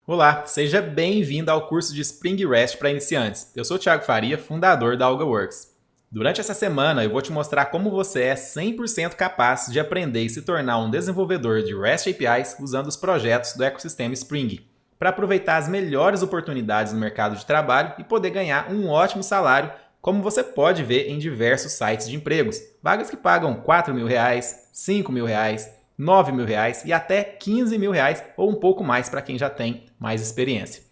Olá, seja bem-vindo ao curso de Spring REST para iniciantes. Eu sou o Thiago Faria, fundador da AlgaWorks. Durante essa semana, eu vou te mostrar como você é 100% capaz de aprender e se tornar um desenvolvedor de REST APIs usando os projetos do ecossistema Spring, para aproveitar as melhores oportunidades no mercado de trabalho e poder ganhar um ótimo salário, como você pode ver em diversos sites de empregos. Vagas que pagam R$ 4.000, R$ 5.000, R$ 9.000 e até R$ 15.000 ou um pouco mais para quem já tem mais experiência.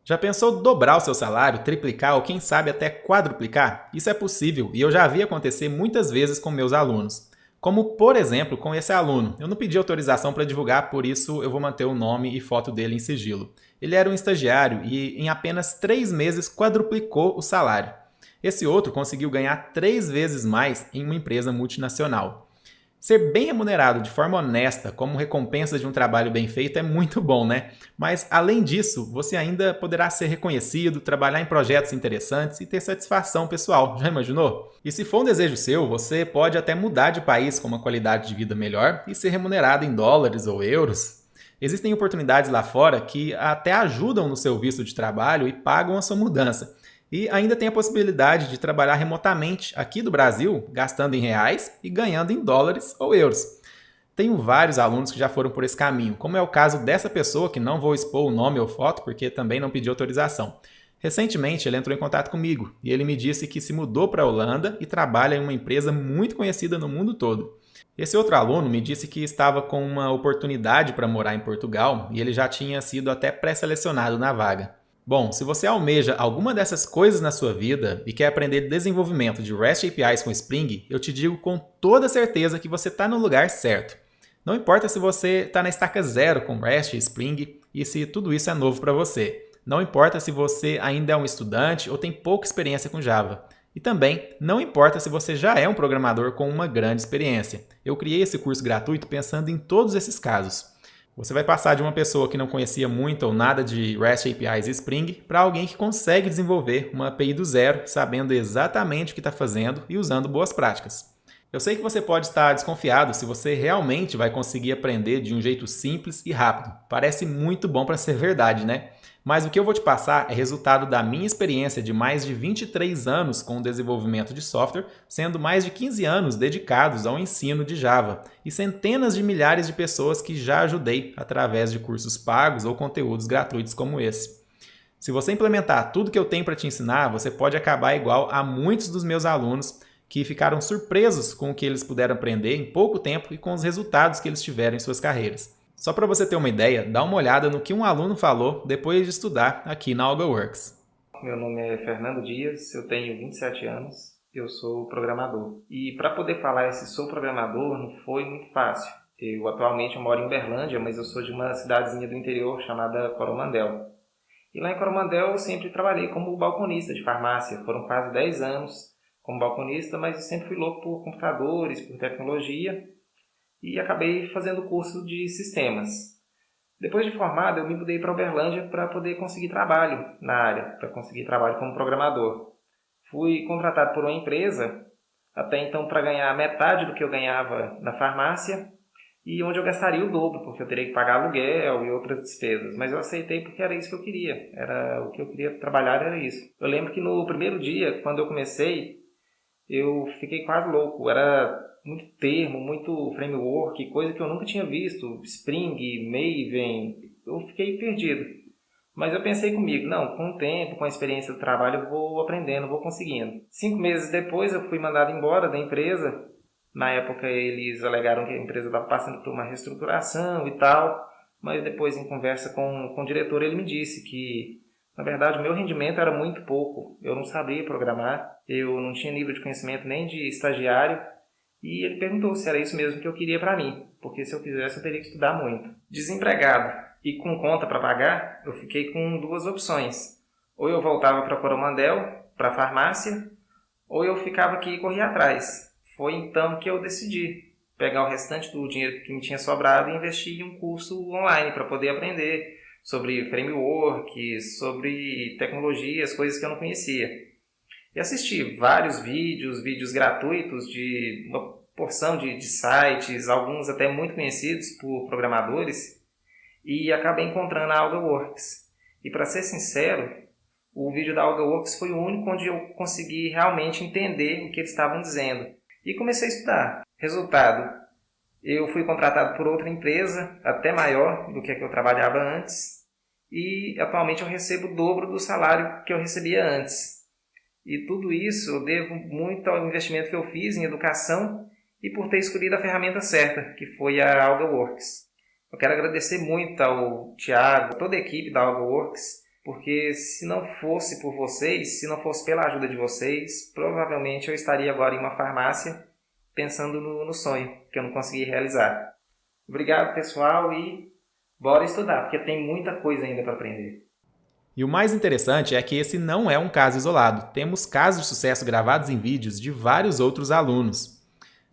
Já pensou dobrar o seu salário, triplicar ou quem sabe até quadruplicar? Isso é possível e eu já vi acontecer muitas vezes com meus alunos. Como, por exemplo, com esse aluno. Eu não pedi autorização para divulgar, por isso eu vou manter o nome e foto dele em sigilo. Ele era um estagiário e em apenas 3 meses quadruplicou o salário. Esse outro conseguiu ganhar 3 vezes mais em uma empresa multinacional. Ser bem remunerado de forma honesta, como recompensa de um trabalho bem feito, é muito bom, né? Mas, além disso, você ainda poderá ser reconhecido, trabalhar em projetos interessantes e ter satisfação pessoal. Já imaginou? E se for um desejo seu, você pode até mudar de país com uma qualidade de vida melhor e ser remunerado em dólares ou euros. Existem oportunidades lá fora que até ajudam no seu visto de trabalho e pagam a sua mudança. E ainda tem a possibilidade de trabalhar remotamente aqui do Brasil, gastando em reais e ganhando em dólares ou euros. Tenho vários alunos que já foram por esse caminho, como é o caso dessa pessoa, que não vou expor o nome ou foto, porque também não pedi autorização. Recentemente, ele entrou em contato comigo e ele me disse que se mudou para a Holanda e trabalha em uma empresa muito conhecida no mundo todo. Esse outro aluno me disse que estava com uma oportunidade para morar em Portugal e ele já tinha sido até pré-selecionado na vaga. Bom, se você almeja alguma dessas coisas na sua vida e quer aprender desenvolvimento de REST APIs com Spring, eu te digo com toda certeza que você está no lugar certo. Não importa se você está na estaca zero com REST e Spring e se tudo isso é novo para você. Não importa se você ainda é um estudante ou tem pouca experiência com Java. E também não importa se você já é um programador com uma grande experiência. Eu criei esse curso gratuito pensando em todos esses casos. Você vai passar de uma pessoa que não conhecia muito ou nada de REST APIs e Spring para alguém que consegue desenvolver uma API do zero, sabendo exatamente o que está fazendo e usando boas práticas. Eu sei que você pode estar desconfiado se você realmente vai conseguir aprender de um jeito simples e rápido. Parece muito bom para ser verdade, né? Mas o que eu vou te passar é resultado da minha experiência de mais de 23 anos com o desenvolvimento de software, sendo mais de 15 anos dedicados ao ensino de Java, e centenas de milhares de pessoas que já ajudei através de cursos pagos ou conteúdos gratuitos como esse. Se você implementar tudo que eu tenho para te ensinar, você pode acabar igual a muitos dos meus alunos que ficaram surpresos com o que eles puderam aprender em pouco tempo e com os resultados que eles tiveram em suas carreiras. Só para você ter uma ideia, dá uma olhada no que um aluno falou depois de estudar aqui na AlgaWorks. Meu nome é Fernando Dias, eu tenho 27 anos, eu sou programador. E para poder falar esse sou programador não foi muito fácil. Atualmente eu moro em Uberlândia, mas eu sou de uma cidadezinha do interior chamada Coromandel. E lá em Coromandel eu sempre trabalhei como balconista de farmácia. Foram quase 10 anos como balconista, mas eu sempre fui louco por computadores, por tecnologia e acabei fazendo curso de sistemas. Depois de formado, eu me mudei para Uberlândia para poder conseguir trabalho na área, para conseguir trabalho como programador. Fui contratado por uma empresa, até então para ganhar metade do que eu ganhava na farmácia, e onde eu gastaria o dobro, porque eu teria que pagar aluguel e outras despesas. Mas eu aceitei porque era isso que eu queria, era o que eu queria trabalhar, era isso. Eu lembro que no primeiro dia, quando eu comecei, eu fiquei quase louco. Era muito termo, muito framework, coisa que eu nunca tinha visto. Spring, Maven, eu fiquei perdido. Mas eu pensei comigo, não, com o tempo, com a experiência do trabalho, eu vou aprendendo, vou conseguindo. 5 meses depois eu fui mandado embora da empresa. Na época eles alegaram que a empresa estava passando por uma reestruturação e tal. Mas depois, em conversa com o diretor, ele me disse que na verdade, o meu rendimento era muito pouco. Eu não sabia programar, eu não tinha nível de conhecimento nem de estagiário. E ele perguntou se era isso mesmo que eu queria para mim, porque se eu quisesse eu teria que estudar muito. Desempregado e com conta para pagar, eu fiquei com duas opções. Ou eu voltava para Coromandel, para a farmácia, ou eu ficava aqui e corria atrás. Foi então que eu decidi pegar o restante do dinheiro que me tinha sobrado e investir em um curso online para poder aprender sobre framework, sobre tecnologias, coisas que eu não conhecia. E assisti vários vídeos gratuitos de uma porção de sites, alguns até muito conhecidos por programadores, e acabei encontrando a AlgaWorks. E para ser sincero, o vídeo da AlgaWorks foi o único onde eu consegui realmente entender o que eles estavam dizendo. E comecei a estudar. Resultado, eu fui contratado por outra empresa, até maior do que a que eu trabalhava antes, e atualmente eu recebo o dobro do salário que eu recebia antes. E tudo isso eu devo muito ao investimento que eu fiz em educação e por ter escolhido a ferramenta certa, que foi a AlgaWorks. Eu quero agradecer muito ao Thiago, toda a equipe da AlgaWorks, porque se não fosse por vocês, se não fosse pela ajuda de vocês, provavelmente eu estaria agora em uma farmácia pensando no sonho que eu não consegui realizar. Obrigado, pessoal, e bora estudar, porque tem muita coisa ainda para aprender. E o mais interessante é que esse não é um caso isolado. Temos casos de sucesso gravados em vídeos de vários outros alunos.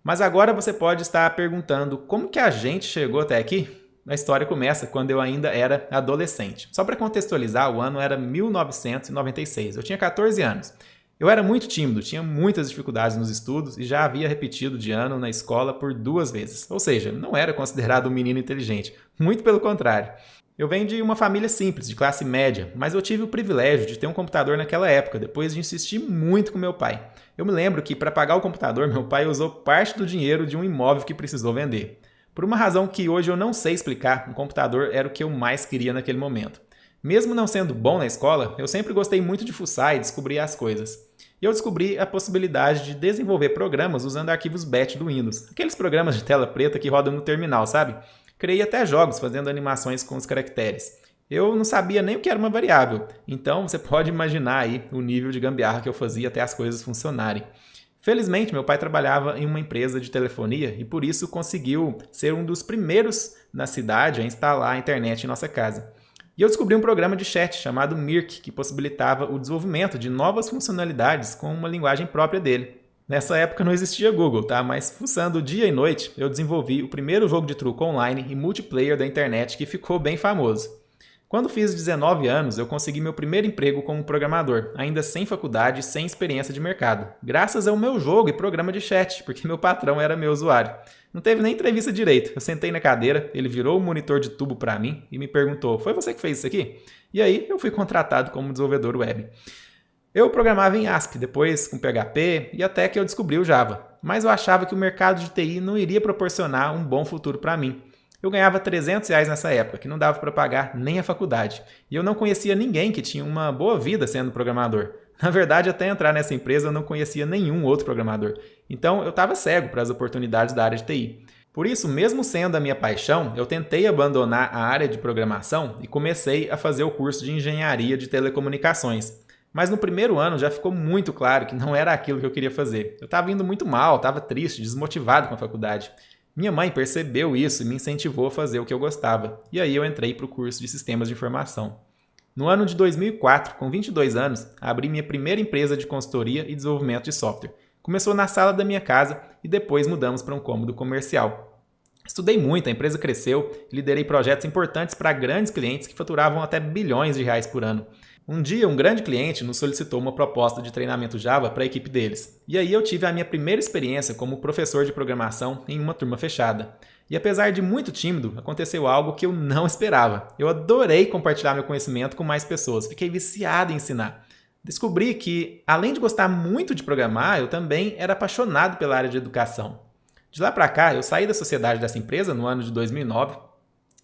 Mas agora você pode estar perguntando como que a gente chegou até aqui? A história começa quando eu ainda era adolescente. Só para contextualizar, o ano era 1996. Eu tinha 14 anos. Eu era muito tímido, tinha muitas dificuldades nos estudos e já havia repetido de ano na escola por 2 vezes. Ou seja, não era considerado um menino inteligente. Muito pelo contrário. Eu venho de uma família simples, de classe média, mas eu tive o privilégio de ter um computador naquela época, depois de insistir muito com meu pai. Eu me lembro que para pagar o computador, meu pai usou parte do dinheiro de um imóvel que precisou vender. Por uma razão que hoje eu não sei explicar, um computador era o que eu mais queria naquele momento. Mesmo não sendo bom na escola, eu sempre gostei muito de fuçar e descobrir as coisas. E eu descobri a possibilidade de desenvolver programas usando arquivos BAT do Windows. Aqueles programas de tela preta que rodam no terminal, sabe? Criei até jogos fazendo animações com os caracteres. Eu não sabia nem o que era uma variável, então você pode imaginar aí o nível de gambiarra que eu fazia até as coisas funcionarem. Felizmente, meu pai trabalhava em uma empresa de telefonia e por isso conseguiu ser um dos primeiros na cidade a instalar a internet em nossa casa. E eu descobri um programa de chat chamado Mirk, que possibilitava o desenvolvimento de novas funcionalidades com uma linguagem própria dele. Nessa época não existia Google, tá? Mas fuçando dia e noite, eu desenvolvi o primeiro jogo de truco online e multiplayer da internet que ficou bem famoso. Quando fiz 19 anos, eu consegui meu primeiro emprego como programador, ainda sem faculdade e sem experiência de mercado, graças ao meu jogo e programa de chat, porque meu patrão era meu usuário. Não teve nem entrevista direito. Eu sentei na cadeira, ele virou o monitor de tubo para mim e me perguntou: "Foi você que fez isso aqui?" E aí eu fui contratado como desenvolvedor web. Eu programava em ASP, depois com PHP e até que eu descobri o Java. Mas eu achava que o mercado de TI não iria proporcionar um bom futuro para mim. Eu ganhava R$300 nessa época, que não dava para pagar nem a faculdade. E eu não conhecia ninguém que tinha uma boa vida sendo programador. Na verdade, até entrar nessa empresa eu não conhecia nenhum outro programador. Então eu estava cego para as oportunidades da área de TI. Por isso, mesmo sendo a minha paixão, eu tentei abandonar a área de programação e comecei a fazer o curso de engenharia de telecomunicações. Mas no primeiro ano já ficou muito claro que não era aquilo que eu queria fazer. Eu estava indo muito mal, estava triste, desmotivado com a faculdade. Minha mãe percebeu isso e me incentivou a fazer o que eu gostava. E aí eu entrei para o curso de Sistemas de Informação. No ano de 2004, com 22 anos, abri minha primeira empresa de consultoria e desenvolvimento de software. Começou na sala da minha casa e depois mudamos para um cômodo comercial. Estudei muito, a empresa cresceu e liderei projetos importantes para grandes clientes que faturavam até bilhões de reais por ano. Um dia, um grande cliente nos solicitou uma proposta de treinamento Java para a equipe deles. E aí eu tive a minha primeira experiência como professor de programação em uma turma fechada. E apesar de muito tímido, aconteceu algo que eu não esperava. Eu adorei compartilhar meu conhecimento com mais pessoas, fiquei viciado em ensinar. Descobri que, além de gostar muito de programar, eu também era apaixonado pela área de educação. De lá para cá, eu saí da sociedade dessa empresa no ano de 2009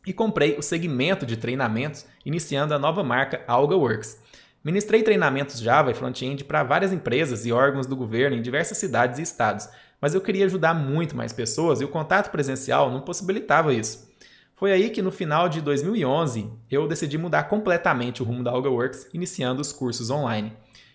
e comprei o segmento de treinamentos, iniciando a nova marca AlgaWorks. Ministrei treinamentos Java e front-end para várias empresas e órgãos do governo em diversas cidades e estados, mas eu queria ajudar muito mais pessoas e o contato presencial não possibilitava isso. Foi aí que no final de 2011 eu decidi mudar completamente o rumo da AlgaWorks, iniciando os cursos online.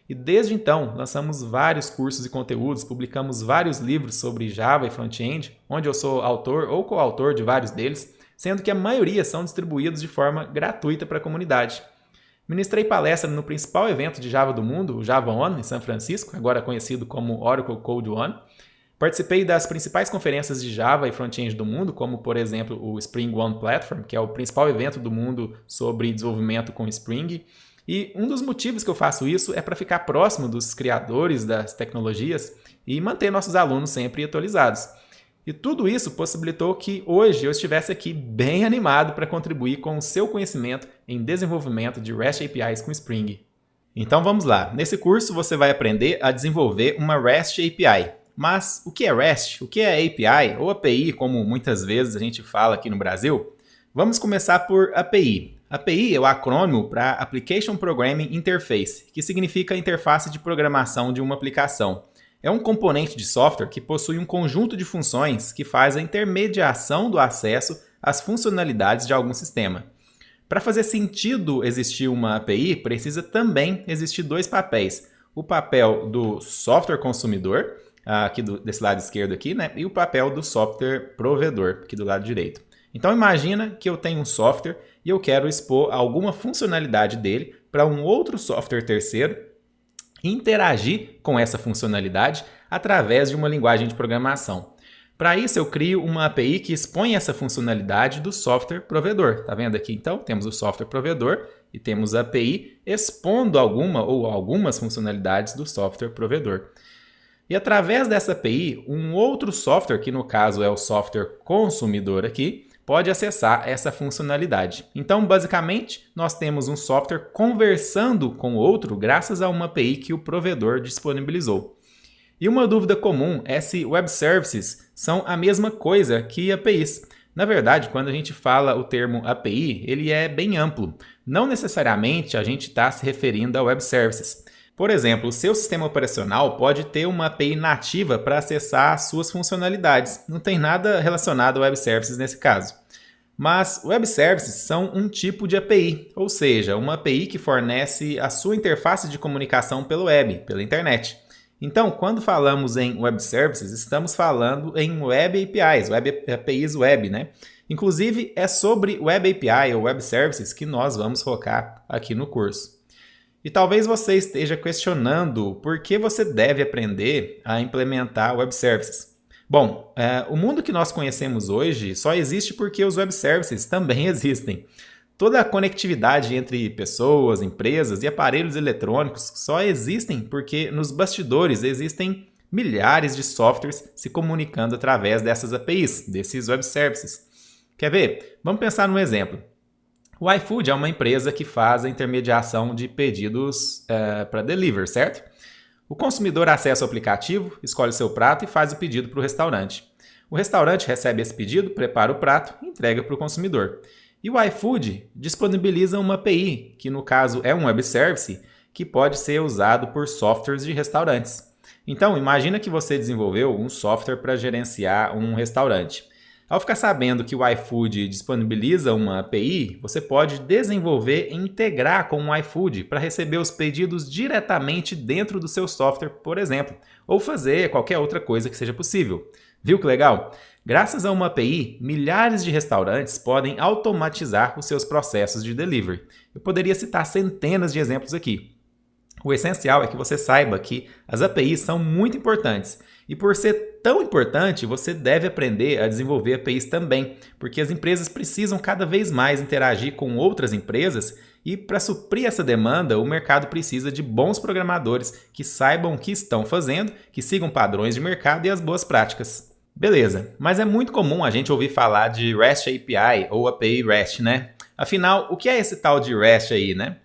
E desde então lançamos vários cursos e conteúdos, publicamos vários livros sobre Java e front-end, onde eu sou autor ou coautor de vários deles, sendo que a maioria são distribuídos de forma gratuita para a comunidade. Ministrei palestra no principal evento de Java do mundo, o JavaOne, em São Francisco, agora conhecido como Oracle Code One. Participei das principais conferências de Java e front-end do mundo, como, por exemplo, o Spring One Platform, que é o principal evento do mundo sobre desenvolvimento com Spring. E um dos motivos que eu faço isso é para ficar próximo dos criadores das tecnologias e manter nossos alunos sempre atualizados. E tudo isso possibilitou que hoje eu estivesse aqui bem animado para contribuir com o seu conhecimento em desenvolvimento de REST APIs com Spring. Então vamos lá, nesse curso você vai aprender a desenvolver uma REST API. Mas o que é REST? O que é API ou API, como muitas vezes a gente fala aqui no Brasil? Vamos começar por API. API é o acrônimo para Application Programming Interface, que significa interface de programação de uma aplicação. É um componente de software que possui um conjunto de funções que faz a intermediação do acesso às funcionalidades de algum sistema. Para fazer sentido existir uma API, precisa também existir dois papéis. O papel do software consumidor, aqui desse lado esquerdo aqui, né? E o papel do software provedor, aqui do lado direito. Então imagina que eu tenho um software e eu quero expor alguma funcionalidade dele para um outro software terceiro interagir com essa funcionalidade através de uma linguagem de programação. Para isso, eu crio uma API que expõe essa funcionalidade do software provedor. Tá vendo aqui? Então, temos o software provedor e temos a API expondo alguma ou algumas funcionalidades do software provedor. E através dessa API, um outro software, que no caso é o software consumidor aqui, pode acessar essa funcionalidade. Então, basicamente, nós temos um software conversando com o outro graças a uma API que o provedor disponibilizou. E uma dúvida comum é se web services são a mesma coisa que APIs. Na verdade, quando a gente fala o termo API, ele é bem amplo. Não necessariamente a gente está se referindo a web services. Por exemplo, o seu sistema operacional pode ter uma API nativa para acessar as suas funcionalidades. Não tem nada relacionado a web services nesse caso. Mas web services são um tipo de API, ou seja, uma API que fornece a sua interface de comunicação pelo web, pela internet. Então, quando falamos em web services, estamos falando em web APIs, APIs web, né? Inclusive, é sobre web API ou web services que nós vamos focar aqui no curso. E talvez você esteja questionando por que você deve aprender a implementar web services. Bom, o mundo que nós conhecemos hoje só existe porque os web services também existem. Toda a conectividade entre pessoas, empresas e aparelhos eletrônicos só existem porque nos bastidores existem milhares de softwares se comunicando através dessas APIs, desses web services. Quer ver? Vamos pensar num exemplo. O iFood é uma empresa que faz a intermediação de pedidos para delivery, certo? O consumidor acessa o aplicativo, escolhe o seu prato e faz o pedido para o restaurante. O restaurante recebe esse pedido, prepara o prato e entrega para o consumidor. E o iFood disponibiliza uma API, que no caso é um web service, que pode ser usado por softwares de restaurantes. Então, imagina que você desenvolveu um software para gerenciar um restaurante. Ao ficar sabendo que o iFood disponibiliza uma API, você pode desenvolver e integrar com o iFood para receber os pedidos diretamente dentro do seu software, por exemplo, ou fazer qualquer outra coisa que seja possível. Viu que legal? Graças a uma API, milhares de restaurantes podem automatizar os seus processos de delivery. Eu poderia citar centenas de exemplos aqui. O essencial é que você saiba que as APIs são muito importantes. E por ser tão importante, você deve aprender a desenvolver APIs também, porque as empresas precisam cada vez mais interagir com outras empresas e para suprir essa demanda, o mercado precisa de bons programadores que saibam o que estão fazendo, que sigam padrões de mercado e as boas práticas. Beleza, mas é muito comum a gente ouvir falar de REST API ou API REST, né? Afinal, o que é esse tal de REST aí, né?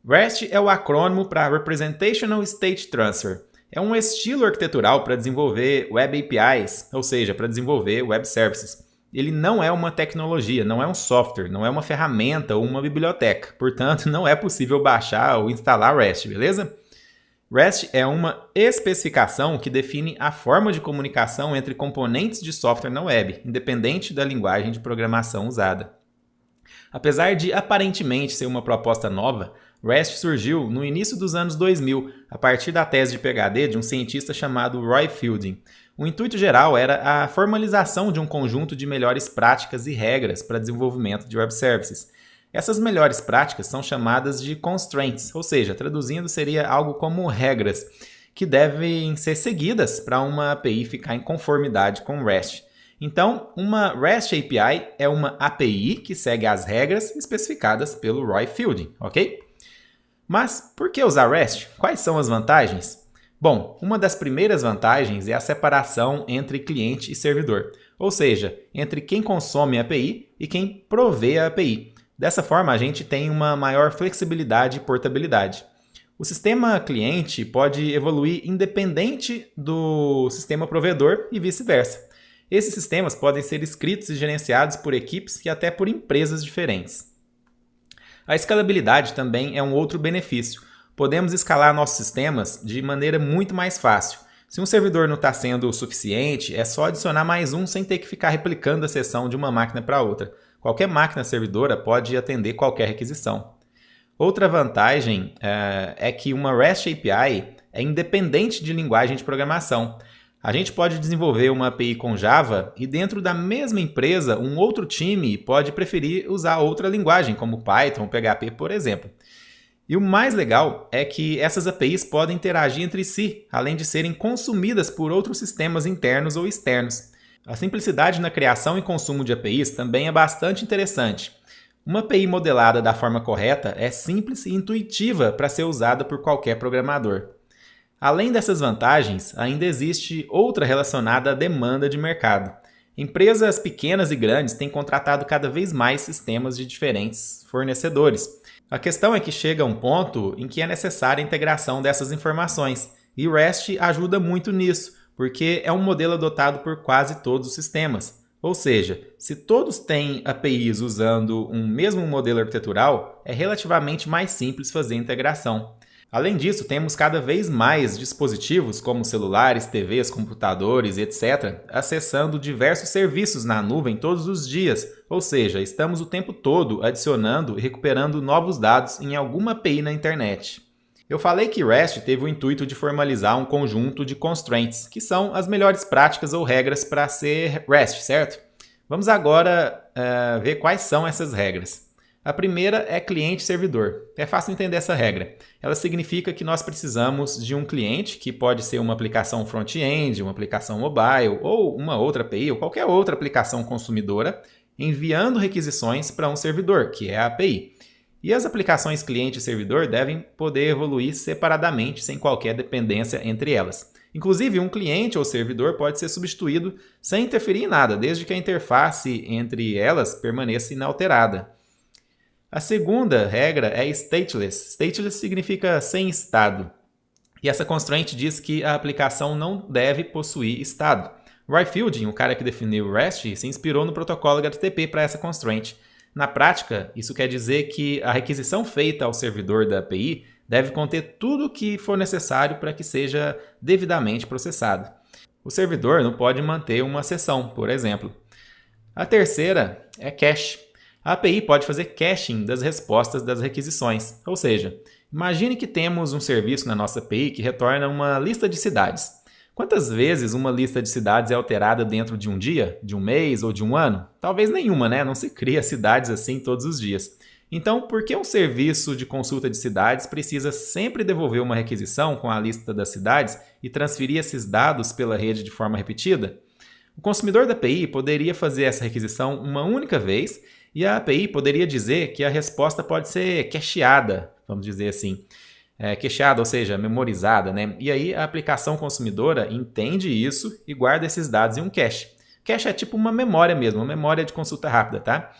REST é o acrônimo para Representational State Transfer. É um estilo arquitetural para desenvolver web APIs, ou seja, para desenvolver web services. Ele não é uma tecnologia, não é um software, não é uma ferramenta ou uma biblioteca. Portanto, não é possível baixar ou instalar REST, beleza? REST é uma especificação que define a forma de comunicação entre componentes de software na web, independente da linguagem de programação usada. Apesar de aparentemente ser uma proposta nova, REST surgiu no início dos anos 2000, a partir da tese de PhD de um cientista chamado Roy Fielding. O intuito geral era a formalização de um conjunto de melhores práticas e regras para desenvolvimento de web services. Essas melhores práticas são chamadas de constraints, ou seja, traduzindo seria algo como regras, que devem ser seguidas para uma API ficar em conformidade com REST. Então, uma REST API é uma API que segue as regras especificadas pelo Roy Fielding, ok? Mas por que usar REST? Quais são as vantagens? Bom, uma das primeiras vantagens é a separação entre cliente e servidor, ou seja, entre quem consome a API e quem provê a API. Dessa forma, a gente tem uma maior flexibilidade e portabilidade. O sistema cliente pode evoluir independente do sistema provedor e vice-versa. Esses sistemas podem ser escritos e gerenciados por equipes e até por empresas diferentes. A escalabilidade também é um outro benefício. Podemos escalar nossos sistemas de maneira muito mais fácil. Se um servidor não está sendo o suficiente, é só adicionar mais um sem ter que ficar replicando a sessão de uma máquina para outra. Qualquer máquina servidora pode atender qualquer requisição. Outra vantagem é que uma REST API é independente de linguagem de programação. A gente pode desenvolver uma API com Java e dentro da mesma empresa um outro time pode preferir usar outra linguagem, como Python ou PHP, por exemplo. E o mais legal é que essas APIs podem interagir entre si, além de serem consumidas por outros sistemas internos ou externos. A simplicidade na criação e consumo de APIs também é bastante interessante. Uma API modelada da forma correta é simples e intuitiva para ser usada por qualquer programador. Além dessas vantagens, ainda existe outra relacionada à demanda de mercado. Empresas pequenas e grandes têm contratado cada vez mais sistemas de diferentes fornecedores. A questão é que chega a um ponto em que é necessária a integração dessas informações, e o REST ajuda muito nisso, porque é um modelo adotado por quase todos os sistemas. Ou seja, se todos têm APIs usando um mesmo modelo arquitetural, é relativamente mais simples fazer a integração. Além disso, temos cada vez mais dispositivos como celulares, TVs, computadores, etc., acessando diversos serviços na nuvem todos os dias, ou seja, estamos o tempo todo adicionando e recuperando novos dados em alguma API na internet. Eu falei que REST teve o intuito de formalizar um conjunto de constraints, que são as melhores práticas ou regras para ser REST, certo? Vamos agora ver quais são essas regras. A primeira é cliente-servidor. É fácil entender essa regra. Ela significa que nós precisamos de um cliente, que pode ser uma aplicação front-end, uma aplicação mobile, ou uma outra API, ou qualquer outra aplicação consumidora, enviando requisições para um servidor, que é a API. E as aplicações cliente e servidor devem poder evoluir separadamente, sem qualquer dependência entre elas. Inclusive, um cliente ou servidor pode ser substituído sem interferir em nada, desde que a interface entre elas permaneça inalterada. A segunda regra é stateless. Stateless significa sem estado. E essa constraint diz que a aplicação não deve possuir estado. Roy Fielding, o cara que definiu o REST, se inspirou no protocolo HTTP para essa constraint. Na prática, isso quer dizer que a requisição feita ao servidor da API deve conter tudo o que for necessário para que seja devidamente processado. O servidor não pode manter uma sessão, por exemplo. A terceira é cache. A API pode fazer caching das respostas das requisições, ou seja, imagine que temos um serviço na nossa API que retorna uma lista de cidades. Quantas vezes uma lista de cidades é alterada dentro de um dia, de um mês ou de um ano? Talvez nenhuma, né? Não se cria cidades assim todos os dias. Então, por que um serviço de consulta de cidades precisa sempre devolver uma requisição com a lista das cidades e transferir esses dados pela rede de forma repetida? O consumidor da API poderia fazer essa requisição uma única vez e a API poderia dizer que a resposta pode ser cacheada, vamos dizer assim. Cacheada, ou seja, memorizada, né? E aí a aplicação consumidora entende isso e guarda esses dados em um cache. Cache é tipo uma memória mesmo, uma memória de consulta rápida, tá?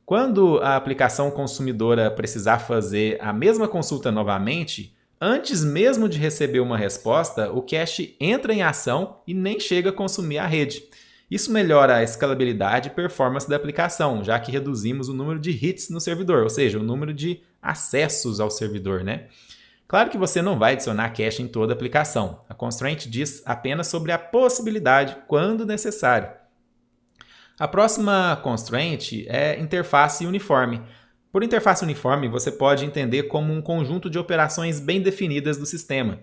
Quando a aplicação consumidora precisar fazer a mesma consulta novamente, antes mesmo de receber uma resposta, o cache entra em ação e nem chega a consumir a rede. Isso melhora a escalabilidade e performance da aplicação, já que reduzimos o número de hits no servidor, ou seja, o número de acessos ao servidor, né? Claro que você não vai adicionar cache em toda a aplicação. A constraint diz apenas sobre a possibilidade, quando necessário. A próxima constraint é interface uniforme. Por interface uniforme, você pode entender como um conjunto de operações bem definidas do sistema.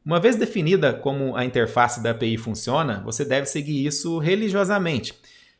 Uma vez definida como a interface da API funciona, você deve seguir isso religiosamente.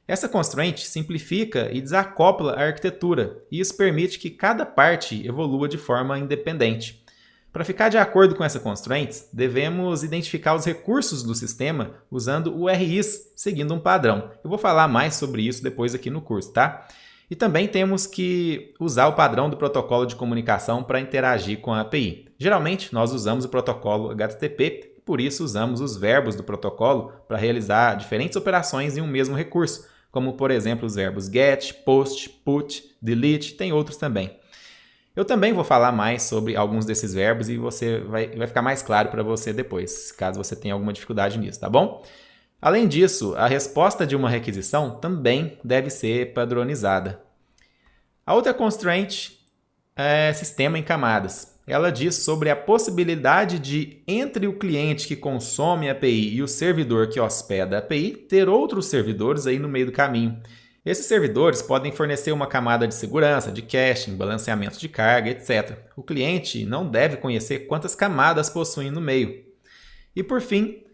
Essa constraint simplifica e desacopla a arquitetura, e isso permite que cada parte evolua de forma independente. Para ficar de acordo com essa constraint, devemos identificar os recursos do sistema usando URIs, seguindo um padrão. Eu vou falar mais sobre isso depois aqui no curso, tá? E também temos que usar o padrão do protocolo de comunicação para interagir com a API. Geralmente, nós usamos o protocolo HTTP, por isso usamos os verbos do protocolo para realizar diferentes operações em um mesmo recurso, como por exemplo os verbos get, post, put, delete, tem outros também. Eu também vou falar mais sobre alguns desses verbos e vai ficar mais claro para você depois, caso você tenha alguma dificuldade nisso, tá bom? Além disso, a resposta de uma requisição também deve ser padronizada. A outra constraint é sistema em camadas. Ela diz sobre a possibilidade de, entre o cliente que consome a API e o servidor que hospeda a API, ter outros servidores aí no meio do caminho. Esses servidores podem fornecer uma camada de segurança, de caching, balanceamento de carga, etc. O cliente não deve conhecer quantas camadas possuem no meio. E por fim,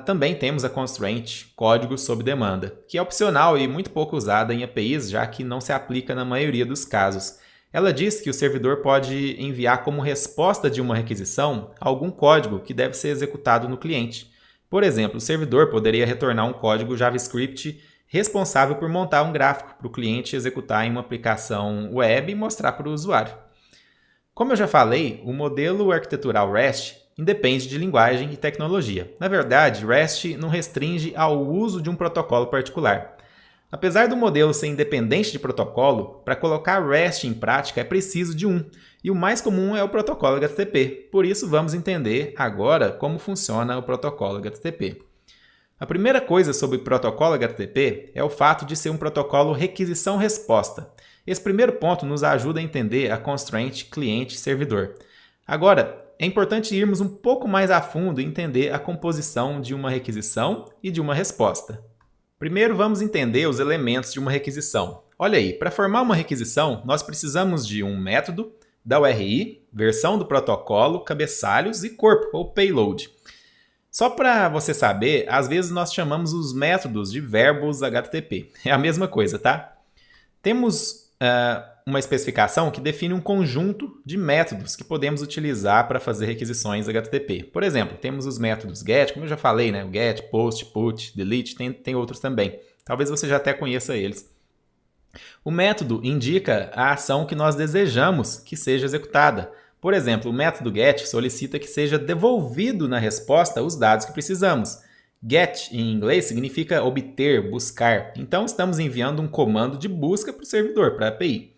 também temos a constraint código sob demanda, que é opcional e muito pouco usada em APIs, já que não se aplica na maioria dos casos. Ela diz que o servidor pode enviar como resposta de uma requisição algum código que deve ser executado no cliente. Por exemplo, o servidor poderia retornar um código JavaScript responsável por montar um gráfico para o cliente executar em uma aplicação web e mostrar para o usuário. Como eu já falei, o modelo arquitetural REST independe de linguagem e tecnologia. Na verdade, REST não restringe ao uso de um protocolo particular. Apesar do modelo ser independente de protocolo, para colocar REST em prática é preciso de um, e o mais comum é o protocolo HTTP. Por isso, vamos entender agora como funciona o protocolo HTTP. A primeira coisa sobre o protocolo HTTP é o fato de ser um protocolo requisição-resposta. Esse primeiro ponto nos ajuda a entender a constraint cliente-servidor. Agora, é importante irmos um pouco mais a fundo e entender a composição de uma requisição e de uma resposta. Primeiro, vamos entender os elementos de uma requisição. Olha aí, para formar uma requisição, nós precisamos de um método, da URI, versão do protocolo, cabeçalhos e corpo, ou payload. Só para você saber, às vezes nós chamamos os métodos de verbos HTTP. É a mesma coisa, tá? Temos uma especificação que define um conjunto de métodos que podemos utilizar para fazer requisições HTTP. Por exemplo, temos os métodos GET, como eu já falei, né? O GET, POST, PUT, DELETE, tem outros também. Talvez você já até conheça eles. O método indica a ação que nós desejamos que seja executada. Por exemplo, o método GET solicita que seja devolvido na resposta os dados que precisamos. GET, em inglês, significa obter, buscar. Então, estamos enviando um comando de busca para o servidor, para a API.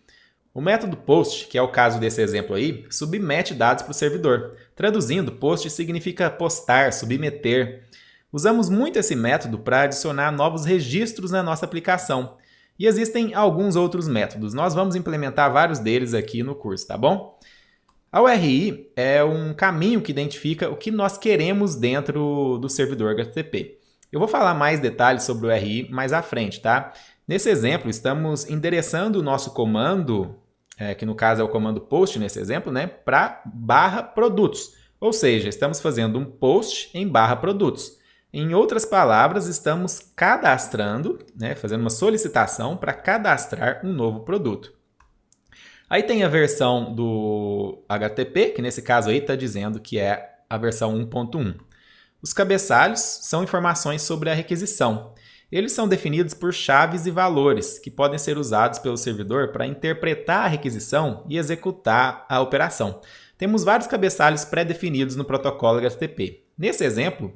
O método POST, que é o caso desse exemplo aí, submete dados para o servidor. Traduzindo, POST significa postar, submeter. Usamos muito esse método para adicionar novos registros na nossa aplicação. E existem alguns outros métodos. Nós vamos implementar vários deles aqui no curso, tá bom? A URI é um caminho que identifica o que nós queremos dentro do servidor HTTP. Eu vou falar mais detalhes sobre o URI mais à frente, tá? Nesse exemplo, estamos endereçando o nosso comando, que no caso é o comando post nesse exemplo, né, para /produtos. Ou seja, estamos fazendo um post em /produtos. Em outras palavras, estamos cadastrando, né, fazendo uma solicitação para cadastrar um novo produto. Aí tem a versão do HTTP, que nesse caso aí está dizendo que é a versão 1.1. Os cabeçalhos são informações sobre a requisição. Eles são definidos por chaves e valores, que podem ser usados pelo servidor para interpretar a requisição e executar a operação. Temos vários cabeçalhos pré-definidos no protocolo HTTP. Nesse exemplo,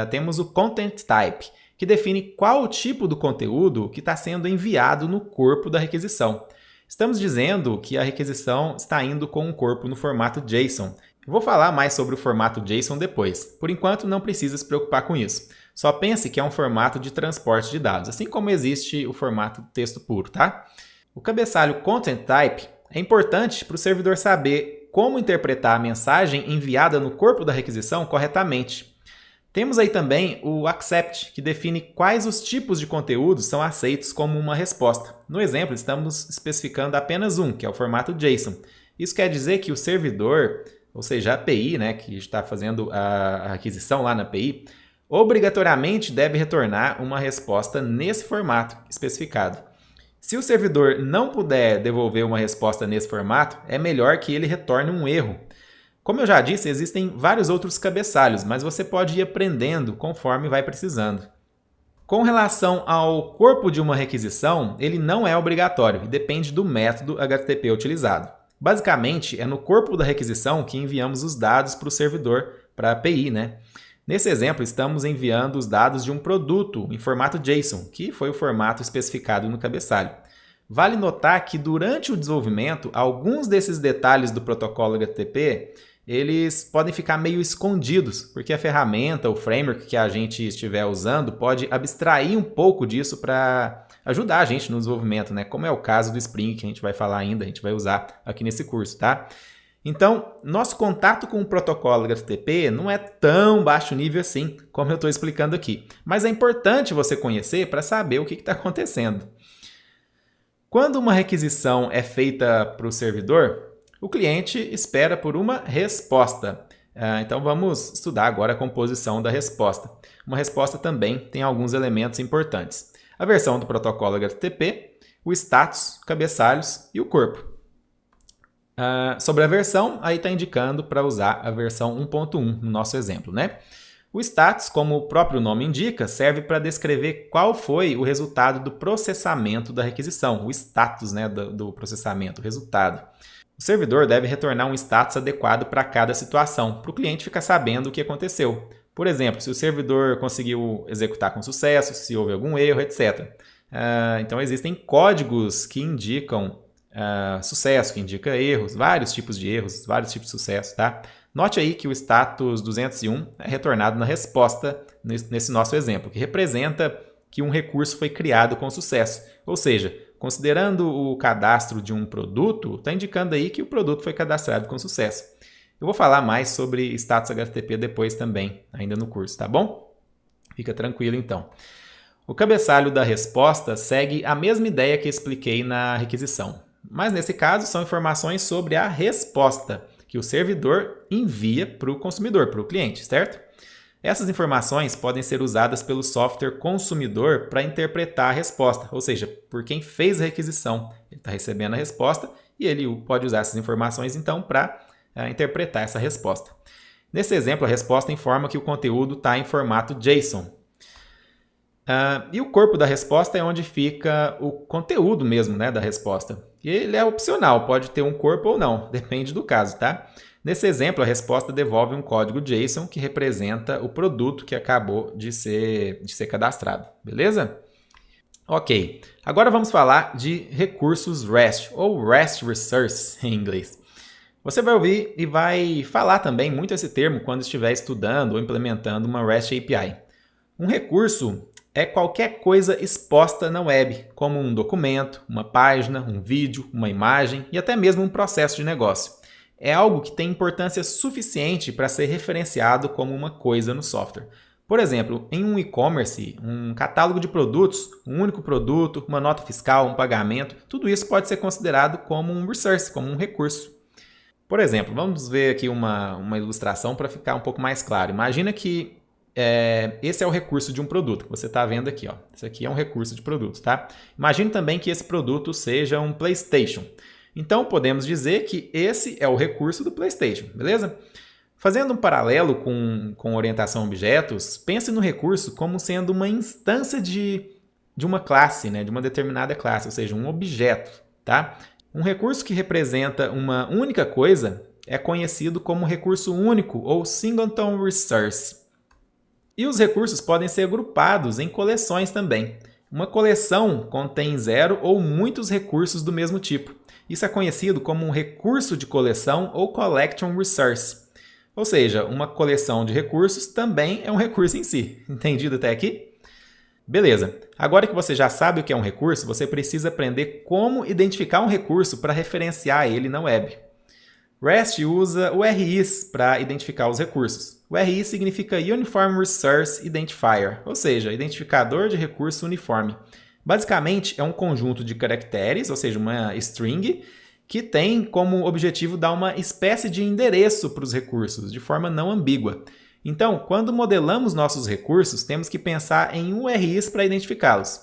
temos o Content Type, que define qual o tipo do conteúdo que está sendo enviado no corpo da requisição. Estamos dizendo que a requisição está indo com um corpo no formato JSON. Eu vou falar mais sobre o formato JSON depois. Por enquanto, não precisa se preocupar com isso. Só pense que é um formato de transporte de dados, assim como existe o formato texto puro, tá? O cabeçalho Content Type é importante para o servidor saber como interpretar a mensagem enviada no corpo da requisição corretamente. Temos aí também o accept, que define quais os tipos de conteúdos são aceitos como uma resposta. No exemplo, estamos especificando apenas um, que é o formato JSON. Isso quer dizer que o servidor, ou seja, a API, né, que está fazendo a aquisição lá na API, obrigatoriamente deve retornar uma resposta nesse formato especificado. Se o servidor não puder devolver uma resposta nesse formato, é melhor que ele retorne um erro. Como eu já disse, existem vários outros cabeçalhos, mas você pode ir aprendendo conforme vai precisando. Com relação ao corpo de uma requisição, ele não é obrigatório e depende do método HTTP utilizado. Basicamente, é no corpo da requisição que enviamos os dados para o servidor para a API, né? Nesse exemplo, estamos enviando os dados de um produto em formato JSON, que foi o formato especificado no cabeçalho. Vale notar que durante o desenvolvimento, alguns desses detalhes do protocolo HTTP, eles podem ficar meio escondidos, porque a ferramenta, o framework que a gente estiver usando, pode abstrair um pouco disso para ajudar a gente no desenvolvimento, né? Como é o caso do Spring, que a gente vai falar ainda, a gente vai usar aqui nesse curso, tá? Então, nosso contato com o protocolo HTTP não é tão baixo nível assim, como eu estou explicando aqui. Mas é importante você conhecer para saber o que está acontecendo. Quando uma requisição é feita para o servidor, o cliente espera por uma resposta. Então, vamos estudar agora a composição da resposta. Uma resposta também tem alguns elementos importantes. A versão do protocolo HTTP, o status, cabeçalhos e o corpo. Sobre a versão, aí está indicando para usar a versão 1.1 no nosso exemplo, né? O status, como o próprio nome indica, serve para descrever qual foi o resultado do processamento da requisição, o status, né, do processamento, o resultado. O servidor deve retornar um status adequado para cada situação, para o cliente ficar sabendo o que aconteceu. Por exemplo, se o servidor conseguiu executar com sucesso, se houve algum erro, etc. Então, existem códigos que indicam sucesso, que indica erros, vários tipos de erros, vários tipos de sucesso, tá? Note aí que o status 201 é retornado na resposta nesse nosso exemplo, que representa que um recurso foi criado com sucesso. Ou seja, considerando o cadastro de um produto, está indicando aí que o produto foi cadastrado com sucesso. Eu vou falar mais sobre status HTTP depois também, ainda no curso, tá bom? Fica tranquilo então. O cabeçalho da resposta segue a mesma ideia que expliquei na requisição. Mas nesse caso são informações sobre a resposta que o servidor envia para o consumidor, para o cliente, certo? Essas informações podem ser usadas pelo software consumidor para interpretar a resposta, ou seja, por quem fez a requisição. Ele está recebendo a resposta e ele pode usar essas informações então para interpretar essa resposta. Nesse exemplo, a resposta informa que o conteúdo está em formato JSON. E o corpo da resposta é onde fica o conteúdo mesmo, né, da resposta. E ele é opcional, pode ter um corpo ou não, depende do caso, tá? Nesse exemplo, a resposta devolve um código JSON que representa o produto que acabou de ser cadastrado, beleza? Ok, agora vamos falar de recursos REST, ou REST Resource em inglês. Você vai ouvir e vai falar também muito esse termo quando estiver estudando ou implementando uma REST API. Um recurso é qualquer coisa exposta na web, como um documento, uma página, um vídeo, uma imagem e até mesmo um processo de negócio. É algo que tem importância suficiente para ser referenciado como uma coisa no software. Por exemplo, em um e-commerce, um catálogo de produtos, um único produto, uma nota fiscal, um pagamento, tudo isso pode ser considerado como um resource, como um recurso. Por exemplo, vamos ver aqui uma ilustração para ficar um pouco mais claro. Imagina que esse é o recurso de um produto que você está vendo aqui. Ó. Esse aqui é um recurso de produto. Tá? Imagine também que esse produto seja um PlayStation. Então, podemos dizer que esse é o recurso do PlayStation, beleza? Fazendo um paralelo com orientação a objetos, pense no recurso como sendo uma instância de uma classe, né? De uma determinada classe, ou seja, um objeto. Tá? Um recurso que representa uma única coisa é conhecido como recurso único ou Singleton Resource. E os recursos podem ser agrupados em coleções também. Uma coleção contém 0 ou muitos recursos do mesmo tipo. Isso é conhecido como um recurso de coleção ou Collection Resource. Ou seja, uma coleção de recursos também é um recurso em si. Entendido até aqui? Beleza. Agora que você já sabe o que é um recurso, você precisa aprender como identificar um recurso para referenciar ele na web. REST usa URIs para identificar os recursos. O URI significa Uniform Resource Identifier, ou seja, identificador de recurso uniforme. Basicamente, é um conjunto de caracteres, ou seja, uma string, que tem como objetivo dar uma espécie de endereço para os recursos, de forma não ambígua. Então, quando modelamos nossos recursos, temos que pensar em URIs para identificá-los.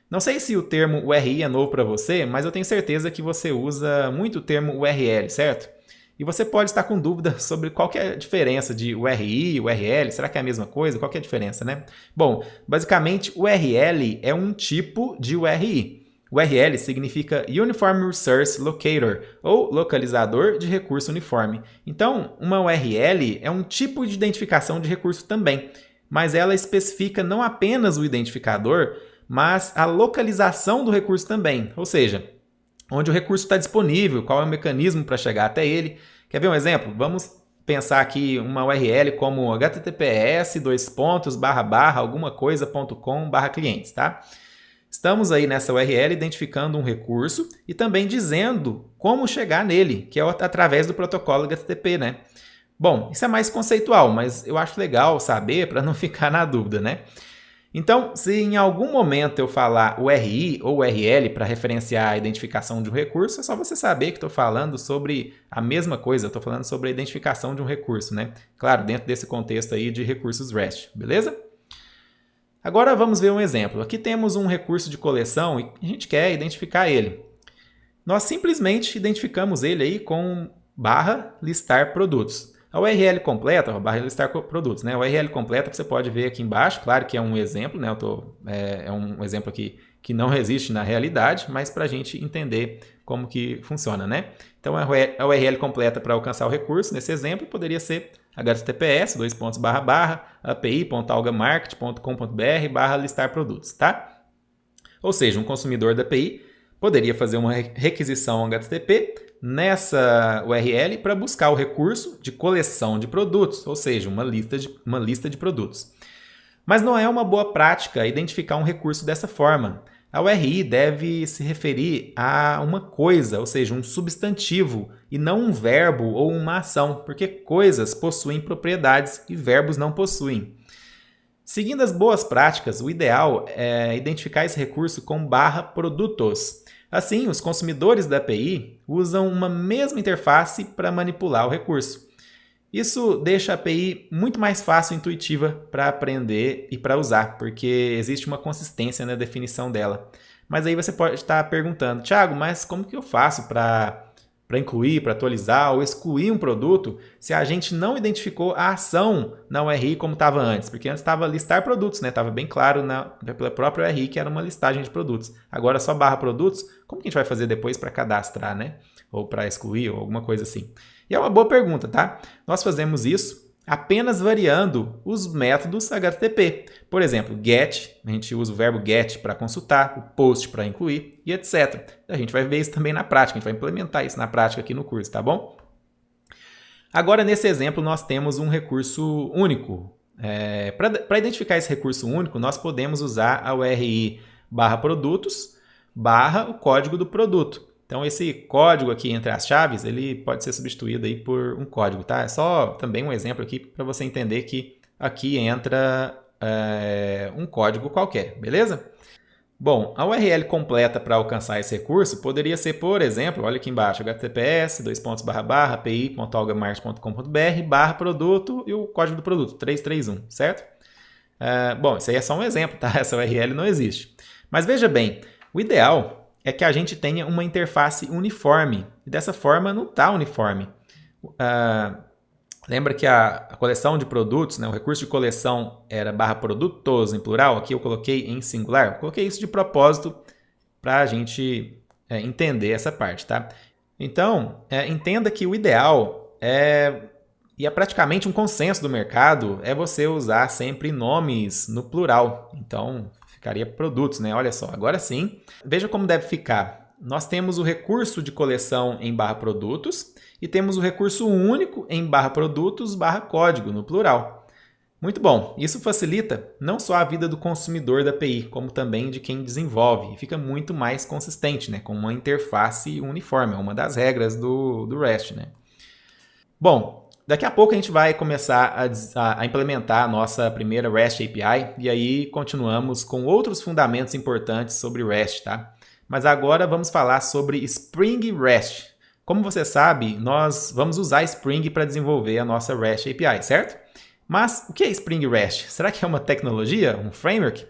Não sei se o termo URI é novo para você, mas eu tenho certeza que você usa muito o termo URL, certo? E você pode estar com dúvida sobre qual que é a diferença de URI e URL. Será que é a mesma coisa? Qual que é a diferença, né? Bom, basicamente, URL é um tipo de URI. URL significa Uniform Resource Locator, ou localizador de recurso uniforme. Então, uma URL é um tipo de identificação de recurso também, mas ela especifica não apenas o identificador, mas a localização do recurso também, ou seja, onde o recurso está disponível, qual é o mecanismo para chegar até ele. Quer ver um exemplo? Vamos pensar aqui uma URL como https://alguma-coisa.com/clientes, tá? Estamos aí nessa URL identificando um recurso e também dizendo como chegar nele, que é através do protocolo HTTP, né? Bom, isso é mais conceitual, mas eu acho legal saber para não ficar na dúvida, né? Então, se em algum momento eu falar URI ou URL para referenciar a identificação de um recurso, é só você saber que estou falando sobre a mesma coisa, estou falando sobre a identificação de um recurso, né? Claro, dentro desse contexto aí de recursos REST, beleza? Agora vamos ver um exemplo. Aqui temos um recurso de coleção e a gente quer identificar ele. Nós simplesmente identificamos ele aí com /listar produtos. A URL completa, /listar produtos, né? A URL completa você pode ver aqui embaixo, claro que é um exemplo, né? É um exemplo aqui que não existe na realidade, mas para a gente entender como que funciona, né? Então a URL completa para alcançar o recurso, nesse exemplo, poderia ser https://api.algamarket.com.br/listar produtos, tá? Ou seja, um consumidor da API poderia fazer uma requisição HTTP nessa URL para buscar o recurso de coleção de produtos, ou seja, uma lista de produtos. Mas não é uma boa prática identificar um recurso dessa forma. A URI deve se referir a uma coisa, ou seja, um substantivo, e não um verbo ou uma ação, porque coisas possuem propriedades e verbos não possuem. Seguindo as boas práticas, o ideal é identificar esse recurso com /produtos. Assim, os consumidores da API usam uma mesma interface para manipular o recurso. Isso deixa a API muito mais fácil e intuitiva para aprender e para usar, porque existe uma consistência na definição dela. Mas aí você pode estar perguntando, Thiago, mas como que eu faço para incluir, para atualizar ou excluir um produto se a gente não identificou a ação na URI como estava antes? Porque antes estava listar produtos, né? Estava bem claro pela própria URI que era uma listagem de produtos. Agora só /produtos, como que a gente vai fazer depois para cadastrar, né? Ou para excluir ou alguma coisa assim? E é uma boa pergunta, tá? Nós fazemos isso apenas variando os métodos HTTP. Por exemplo, get, a gente usa o verbo get para consultar, o post para incluir e etc. A gente vai ver isso também na prática, a gente vai implementar isso na prática aqui no curso, tá bom? Agora, nesse exemplo, nós temos um recurso único. Para identificar esse recurso único, nós podemos usar a URI /produtos / o código do produto. Então, esse código aqui entre as chaves, ele pode ser substituído aí por um código, tá? É só também um exemplo aqui para você entender que aqui entra um código qualquer, beleza? Bom, a URL completa para alcançar esse recurso poderia ser, por exemplo, olha aqui embaixo, https://api.algamarket.com.br/produto e o código do produto, 331, certo? Bom, isso aí é só um exemplo, tá? Essa URL não existe. Mas veja bem, o ideal é que a gente tenha uma interface uniforme. E dessa forma não está uniforme. Lembra que a coleção de produtos, né, o recurso de coleção era /produtos em plural? Aqui eu coloquei em singular. Eu coloquei isso de propósito para a gente entender essa parte, tá? Então, entenda que o ideal e é praticamente um consenso do mercado, é você usar sempre nomes no plural. Então, ficaria produtos, né? Olha só, agora sim. Veja como deve ficar. Nós temos o recurso de coleção em /produtos e temos o recurso único em /produtos /código, no plural. Muito bom. Isso facilita não só a vida do consumidor da API, como também de quem desenvolve. E fica muito mais consistente, né? Com uma interface uniforme. É uma das regras do REST, né? Bom, daqui a pouco a gente vai começar a implementar a nossa primeira REST API e aí continuamos com outros fundamentos importantes sobre REST, tá? Mas agora vamos falar sobre Spring REST. Como você sabe, nós vamos usar Spring para desenvolver a nossa REST API, certo? Mas o que é Spring REST? Será que é uma tecnologia, um framework?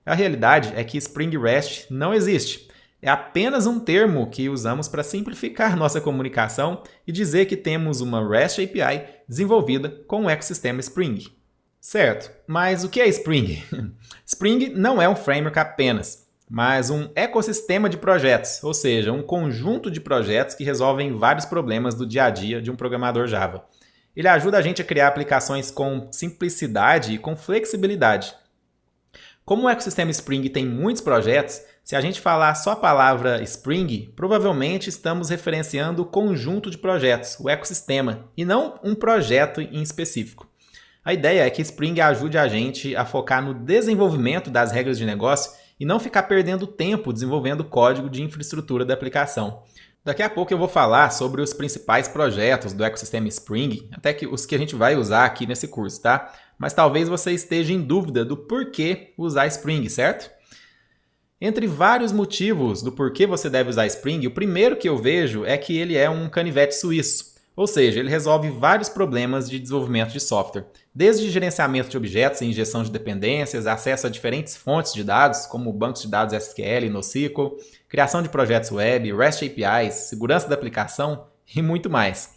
A realidade é que Spring REST não existe. É apenas um termo que usamos para simplificar nossa comunicação e dizer que temos uma REST API desenvolvida com o ecossistema Spring. Certo, mas o que é Spring? Spring não é um framework apenas. mas um ecossistema de projetos, ou seja, um conjunto de projetos que resolvem vários problemas do dia a dia de um programador Java. Ele ajuda a gente a criar aplicações com simplicidade e com flexibilidade. Como o ecossistema Spring tem muitos projetos, se a gente falar só a palavra Spring, provavelmente estamos referenciando o conjunto de projetos, o ecossistema, e não um projeto em específico. A ideia é que Spring ajude a gente a focar no desenvolvimento das regras de negócio e não ficar perdendo tempo desenvolvendo código de infraestrutura da aplicação. Daqui a pouco eu vou falar sobre os principais projetos do ecossistema Spring, até que os que a gente vai usar aqui nesse curso, tá? Mas talvez você esteja em dúvida do porquê usar Spring, certo? Entre vários motivos do porquê você deve usar Spring, o primeiro que eu vejo é que ele é um canivete suíço, ou seja, ele resolve vários problemas de desenvolvimento de software, desde gerenciamento de objetos e injeção de dependências, acesso a diferentes fontes de dados, como bancos de dados SQL e NoSQL, criação de projetos web, REST APIs, segurança da aplicação e muito mais.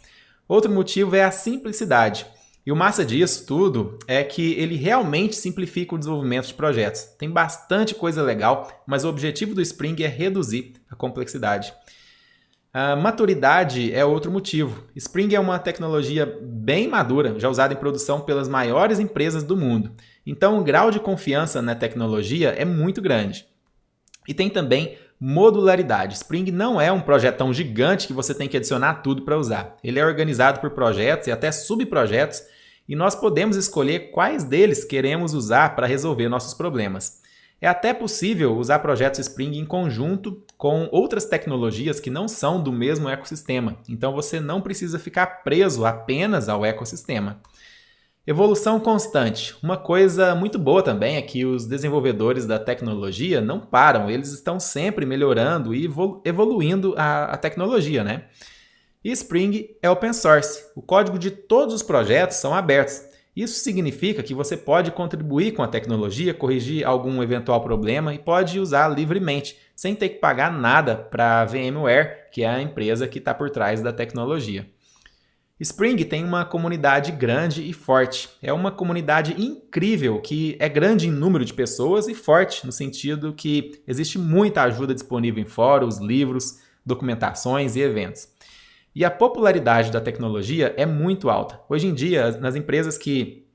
Outro motivo é a simplicidade. E o massa disso tudo é que ele realmente simplifica o desenvolvimento de projetos. Tem bastante coisa legal, mas o objetivo do Spring é reduzir a complexidade. A maturidade é outro motivo. Spring é uma tecnologia bem madura, já usada em produção pelas maiores empresas do mundo. Então o grau de confiança na tecnologia é muito grande. E tem também modularidade. Spring não é um projetão gigante que você tem que adicionar tudo para usar. Ele é organizado por projetos e até subprojetos, e nós podemos escolher quais deles queremos usar para resolver nossos problemas. É até possível usar projetos Spring em conjunto com outras tecnologias que não são do mesmo ecossistema, então você não precisa ficar preso apenas ao ecossistema. Evolução constante. Uma coisa muito boa também é que os desenvolvedores da tecnologia não param, eles estão sempre melhorando e evoluindo a tecnologia, né? E Spring é open source. O código de todos os projetos são abertos. Isso significa que você pode contribuir com a tecnologia, corrigir algum eventual problema e pode usar livremente, sem ter que pagar nada para a VMware, que é a empresa que está por trás da tecnologia. Spring tem uma comunidade grande e forte. É uma comunidade incrível, que é grande em número de pessoas e forte no sentido que existe muita ajuda disponível em fóruns, livros, documentações e eventos. E a popularidade da tecnologia é muito alta. Hoje em dia, nas empresas que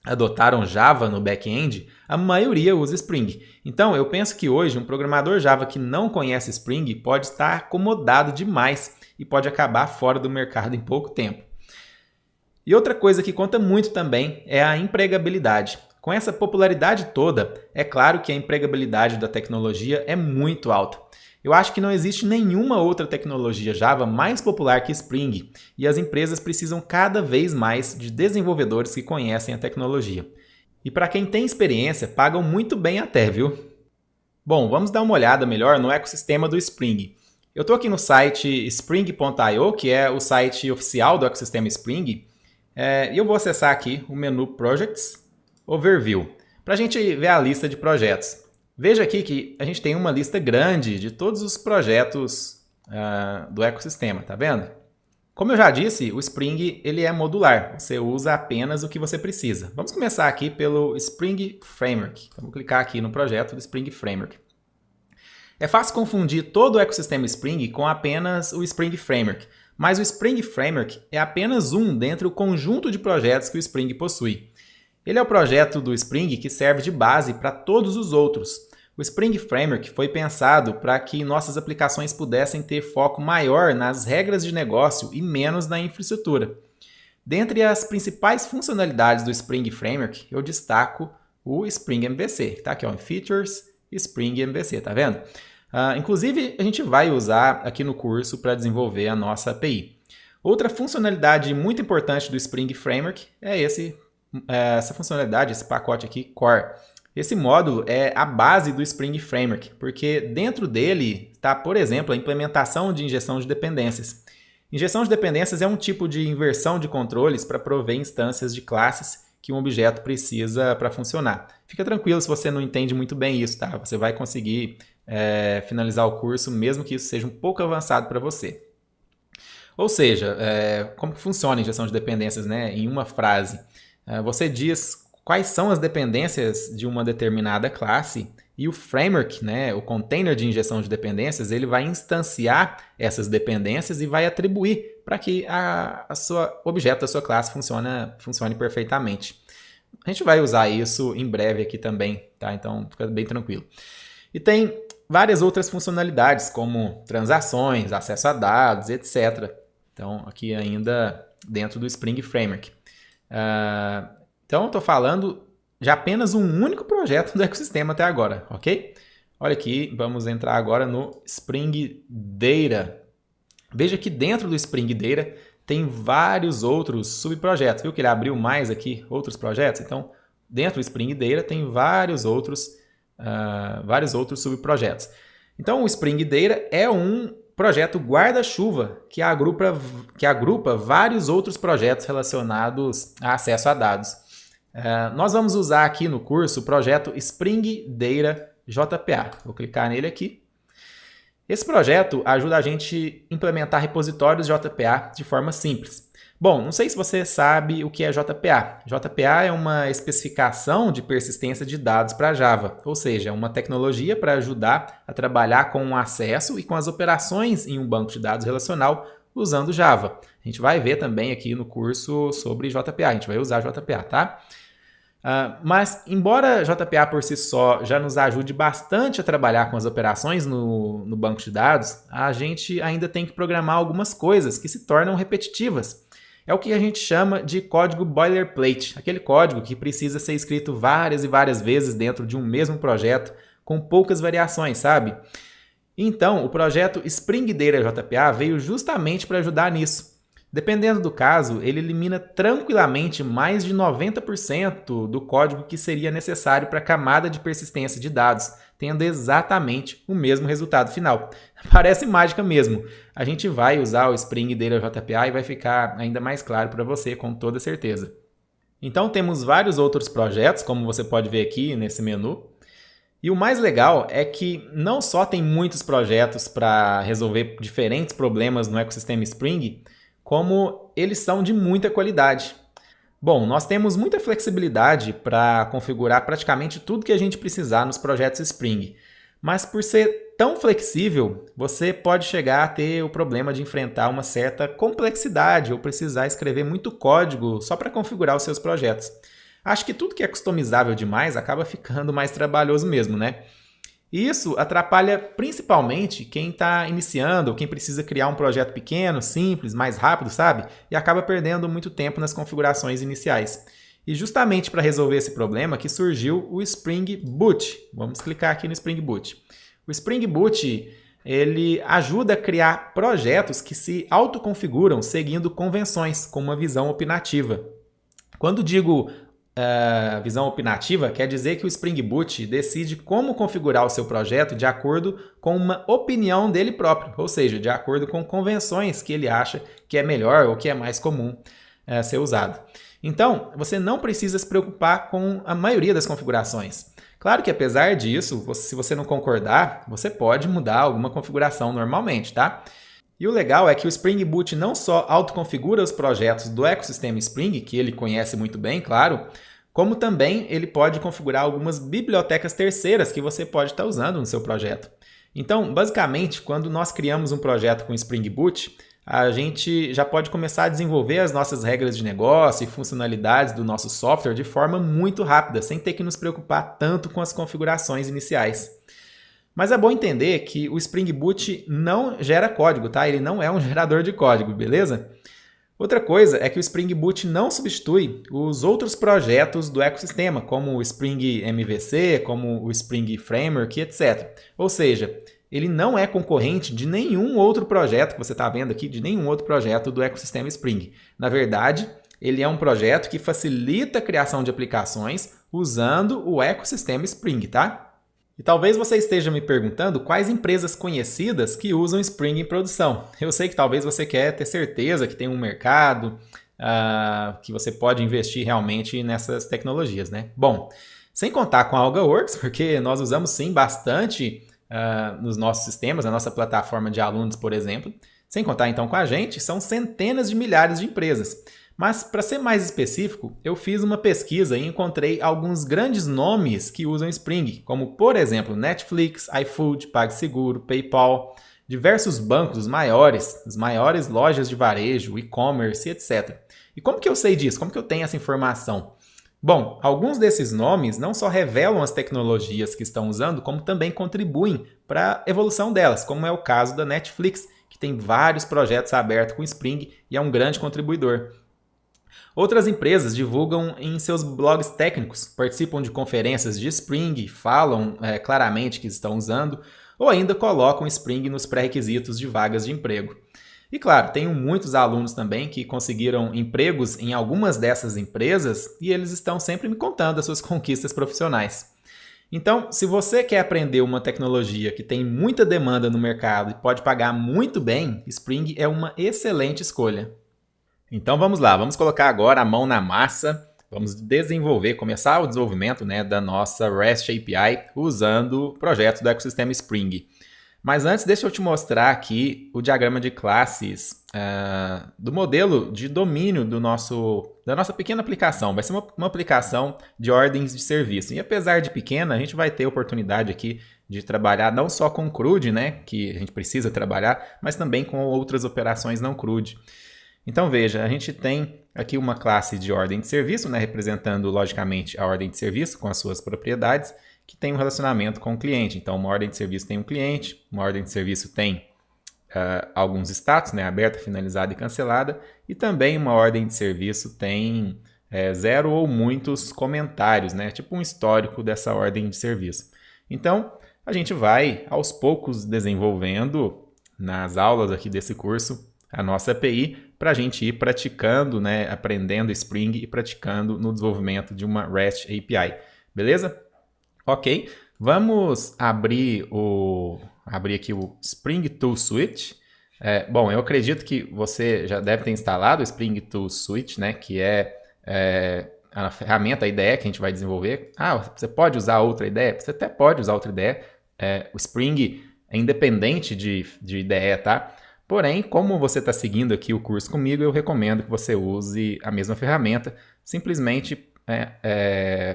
adotaram Java no back-end, a maioria usa Spring. Então, eu penso que hoje um programador Java que não conhece Spring pode estar acomodado demais e pode acabar fora do mercado em pouco tempo. E outra coisa que conta muito também é a empregabilidade. Com essa popularidade toda, é claro que a empregabilidade da tecnologia é muito alta. Eu acho que não existe nenhuma outra tecnologia Java mais popular que Spring, e as empresas precisam cada vez mais de desenvolvedores que conhecem a tecnologia. E para quem tem experiência, pagam muito bem até, viu? Bom, vamos dar uma olhada melhor no ecossistema do Spring. Eu estou aqui no site spring.io, que é o site oficial do ecossistema Spring, e eu vou acessar aqui o menu Projects, Overview, para a gente ver a lista de projetos. Veja aqui que a gente tem uma lista grande de todos os projetos do ecossistema, tá vendo? Como eu já disse, o Spring ele é modular, você usa apenas o que você precisa. Vamos começar aqui pelo Spring Framework. Vamos clicar aqui no projeto do Spring Framework. É fácil confundir todo o ecossistema Spring com apenas o Spring Framework, mas o Spring Framework é apenas um dentre o conjunto de projetos que o Spring possui. Ele é o projeto do Spring que serve de base para todos os outros. O Spring Framework foi pensado para que nossas aplicações pudessem ter foco maior nas regras de negócio e menos na infraestrutura. Dentre as principais funcionalidades do Spring Framework, eu destaco o Spring MVC, que está aqui ó, em Features, Spring MVC, tá vendo? Inclusive, a gente vai usar aqui no curso para desenvolver a nossa API. Outra funcionalidade muito importante do Spring Framework é essa funcionalidade, esse pacote aqui, Core. Esse módulo é a base do Spring Framework, porque dentro dele está, por exemplo, a implementação de injeção de dependências. Injeção de dependências é um tipo de inversão de controles para prover instâncias de classes que um objeto precisa para funcionar. Fica tranquilo se você não entende muito bem isso, tá? Você vai conseguir finalizar o curso, mesmo que isso seja um pouco avançado para você. Ou seja, como que funciona a injeção de dependências, né? Em uma frase. Você diz quais são as dependências de uma determinada classe E o framework, né, o container de injeção de dependências, ele vai instanciar essas dependências e vai atribuir para que o objeto da sua classe funcione perfeitamente. A gente vai usar isso em breve aqui também, tá? Então fica bem tranquilo. E tem várias outras funcionalidades, como transações, acesso a dados, etc. Então, aqui ainda dentro do Spring Framework. Então, eu estou falando de apenas um único projeto do ecossistema até agora, ok? Olha aqui, vamos entrar agora no Spring Data. Veja que dentro do Spring Data tem vários outros subprojetos. Viu que ele abriu mais aqui outros projetos? Então, dentro do Spring Data tem vários outros subprojetos. Então, o Spring Data é um projeto guarda-chuva que agrupa vários outros projetos relacionados a acesso a dados. Nós vamos usar aqui no curso o projeto Spring Data JPA. Vou clicar nele aqui. Esse projeto ajuda a gente a implementar repositórios JPA de forma simples. Bom, não sei se você sabe o que é JPA. JPA é uma especificação de persistência de dados para Java, ou seja, uma tecnologia para ajudar a trabalhar com o acesso e com as operações em um banco de dados relacional usando Java. A gente vai ver também aqui no curso sobre JPA, a gente vai usar JPA, tá? Mas, embora JPA por si só já nos ajude bastante a trabalhar com as operações no banco de dados, a gente ainda tem que programar algumas coisas que se tornam repetitivas. É o que a gente chama de código boilerplate, aquele código que precisa ser escrito várias e várias vezes dentro de um mesmo projeto, com poucas variações, sabe? Então, o projeto Spring Data JPA veio justamente para ajudar nisso. Dependendo do caso, ele elimina tranquilamente mais de 90% do código que seria necessário para a camada de persistência de dados, tendo exatamente o mesmo resultado final. Parece mágica mesmo. A gente vai usar o Spring Data JPA e vai ficar ainda mais claro para você, com toda certeza. Então temos vários outros projetos, como você pode ver aqui nesse menu. E o mais legal é que não só tem muitos projetos para resolver diferentes problemas no ecossistema Spring, como eles são de muita qualidade. Bom, nós temos muita flexibilidade para configurar praticamente tudo que a gente precisar nos projetos Spring, mas por ser tão flexível, você pode chegar a ter o problema de enfrentar uma certa complexidade ou precisar escrever muito código só para configurar os seus projetos. Acho que tudo que é customizável demais acaba ficando mais trabalhoso mesmo, né? E isso atrapalha principalmente quem está iniciando ou quem precisa criar um projeto pequeno, simples, mais rápido, sabe? E acaba perdendo muito tempo nas configurações iniciais. E justamente para resolver esse problema que surgiu o Spring Boot. Vamos clicar aqui no Spring Boot. O Spring Boot, ele ajuda a criar projetos que se autoconfiguram seguindo convenções, com uma visão opinativa. Quando digo visão opinativa, quer dizer que o Spring Boot decide como configurar o seu projeto de acordo com uma opinião dele próprio, ou seja, de acordo com convenções que ele acha que é melhor ou que é mais comum ser usado. Então, você não precisa se preocupar com a maioria das configurações. Claro que apesar disso, se você não concordar, você pode mudar alguma configuração normalmente, tá? E o legal é que o Spring Boot não só autoconfigura os projetos do ecossistema Spring, que ele conhece muito bem, claro, como também ele pode configurar algumas bibliotecas terceiras que você pode estar usando no seu projeto. Então, basicamente, quando nós criamos um projeto com Spring Boot, a gente já pode começar a desenvolver as nossas regras de negócio e funcionalidades do nosso software de forma muito rápida, sem ter que nos preocupar tanto com as configurações iniciais. Mas é bom entender que o Spring Boot não gera código, tá? Ele não é um gerador de código, beleza? Outra coisa é que o Spring Boot não substitui os outros projetos do ecossistema, como o Spring MVC, como o Spring Framework, etc. Ou seja, ele não é concorrente de nenhum outro projeto que você está vendo aqui, de nenhum outro projeto do ecossistema Spring. Na verdade, ele é um projeto que facilita a criação de aplicações usando o ecossistema Spring, tá? E talvez você esteja me perguntando quais empresas conhecidas que usam Spring em produção. Eu sei que talvez você quer ter certeza que tem um mercado, que você pode investir realmente nessas tecnologias, né? Bom, sem contar com a AlgaWorks, porque nós usamos sim bastante nos nossos sistemas, na nossa plataforma de alunos, por exemplo. Sem contar então com a gente, são centenas de milhares de empresas. Mas, para ser mais específico, eu fiz uma pesquisa e encontrei alguns grandes nomes que usam Spring, como, por exemplo, Netflix, iFood, PagSeguro, PayPal, diversos bancos, os maiores, as maiores lojas de varejo, e-commerce, etc. E como que eu sei disso? Como que eu tenho essa informação? Bom, alguns desses nomes não só revelam as tecnologias que estão usando, como também contribuem para a evolução delas, como é o caso da Netflix, que tem vários projetos abertos com Spring e é um grande contribuidor. Outras empresas divulgam em seus blogs técnicos, participam de conferências de Spring, falam claramente que estão usando, ou ainda colocam Spring nos pré-requisitos de vagas de emprego. E claro, tenho muitos alunos também que conseguiram empregos em algumas dessas empresas e eles estão sempre me contando as suas conquistas profissionais. Então, se você quer aprender uma tecnologia que tem muita demanda no mercado e pode pagar muito bem, Spring é uma excelente escolha. Então vamos lá, vamos colocar agora a mão na massa, vamos começar o desenvolvimento da nossa REST API usando projetos do ecossistema Spring. Mas antes, deixa eu te mostrar aqui o diagrama de classes do modelo de domínio da nossa pequena aplicação. Vai ser uma aplicação de ordens de serviço. E apesar de pequena, a gente vai ter oportunidade aqui de trabalhar não só com CRUD, que a gente precisa trabalhar, mas também com outras operações não CRUD. Então veja, a gente tem aqui uma classe de ordem de serviço, representando logicamente a ordem de serviço com as suas propriedades, que tem um relacionamento com o cliente. Então uma ordem de serviço tem um cliente, uma ordem de serviço tem alguns status, aberta, finalizada e cancelada, e também uma ordem de serviço tem zero ou muitos comentários, tipo um histórico dessa ordem de serviço. Então a gente vai aos poucos desenvolvendo nas aulas aqui desse curso a nossa API para a gente ir praticando, aprendendo Spring e praticando no desenvolvimento de uma REST API. Beleza? Ok, vamos abrir aqui o Spring Tool Suite. Bom, eu acredito que você já deve ter instalado o Spring Tool Suite, que é a ferramenta, a IDE que a gente vai desenvolver. Você pode usar outra IDE? Você até pode usar outra IDE. O Spring é independente de IDE, tá? Porém, como você está seguindo aqui o curso comigo, eu recomendo que você use a mesma ferramenta, simplesmente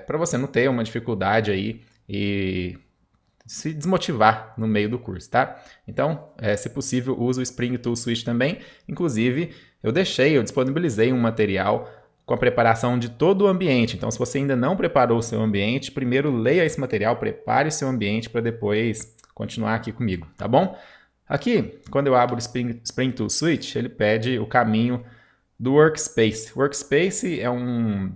para você não ter uma dificuldade aí e se desmotivar no meio do curso, tá? Então, se possível, use o Spring Tool Suite também. Inclusive, eu disponibilizei um material com a preparação de todo o ambiente. Então, se você ainda não preparou o seu ambiente, primeiro leia esse material, prepare o seu ambiente para depois continuar aqui comigo, tá bom? Aqui, quando eu abro o Spring Tool Suite, ele pede o caminho do Workspace. Workspace é um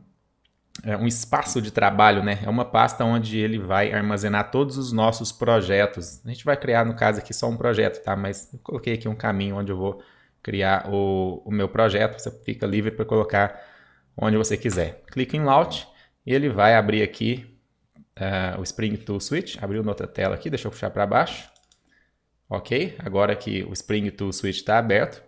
espaço de trabalho, É uma pasta onde ele vai armazenar todos os nossos projetos. A gente vai criar, no caso aqui, só um projeto, tá? Mas eu coloquei aqui um caminho onde eu vou criar o meu projeto. Você fica livre para colocar onde você quiser. Clique em Launch e ele vai abrir aqui o Spring Tool Suite. Abriu noutra tela aqui, deixa eu puxar para baixo. Ok, agora que o Spring Tool Suite está aberto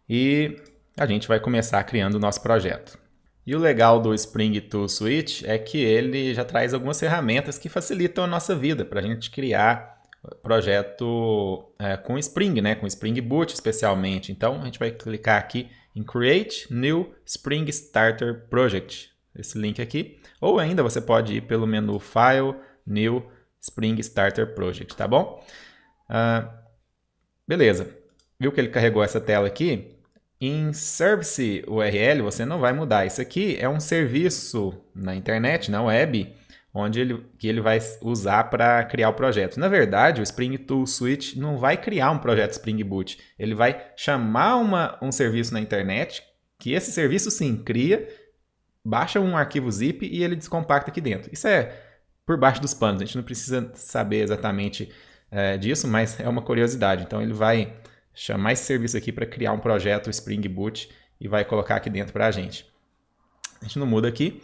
e a gente vai começar criando o nosso projeto. E o legal do Spring Tool Suite é que ele já traz algumas ferramentas que facilitam a nossa vida para a gente criar projeto com Spring, com Spring Boot especialmente. Então a gente vai clicar aqui em Create New Spring Starter Project, esse link aqui, ou ainda você pode ir pelo menu File, New Spring Starter Project, tá bom? Beleza, viu que ele carregou essa tela aqui? Em Service URL você não vai mudar. Isso aqui é um serviço na internet, na web, que ele vai usar para criar o projeto. Na verdade, o Spring Tool Suite não vai criar um projeto Spring Boot. Ele vai chamar um serviço na internet, que esse serviço sim cria, baixa um arquivo zip e ele descompacta aqui dentro. Isso é por baixo dos panos, a gente não precisa saber exatamente disso, mas é uma curiosidade. Então ele vai chamar esse serviço aqui para criar um projeto Spring Boot e vai colocar aqui dentro para a gente. A gente não muda aqui.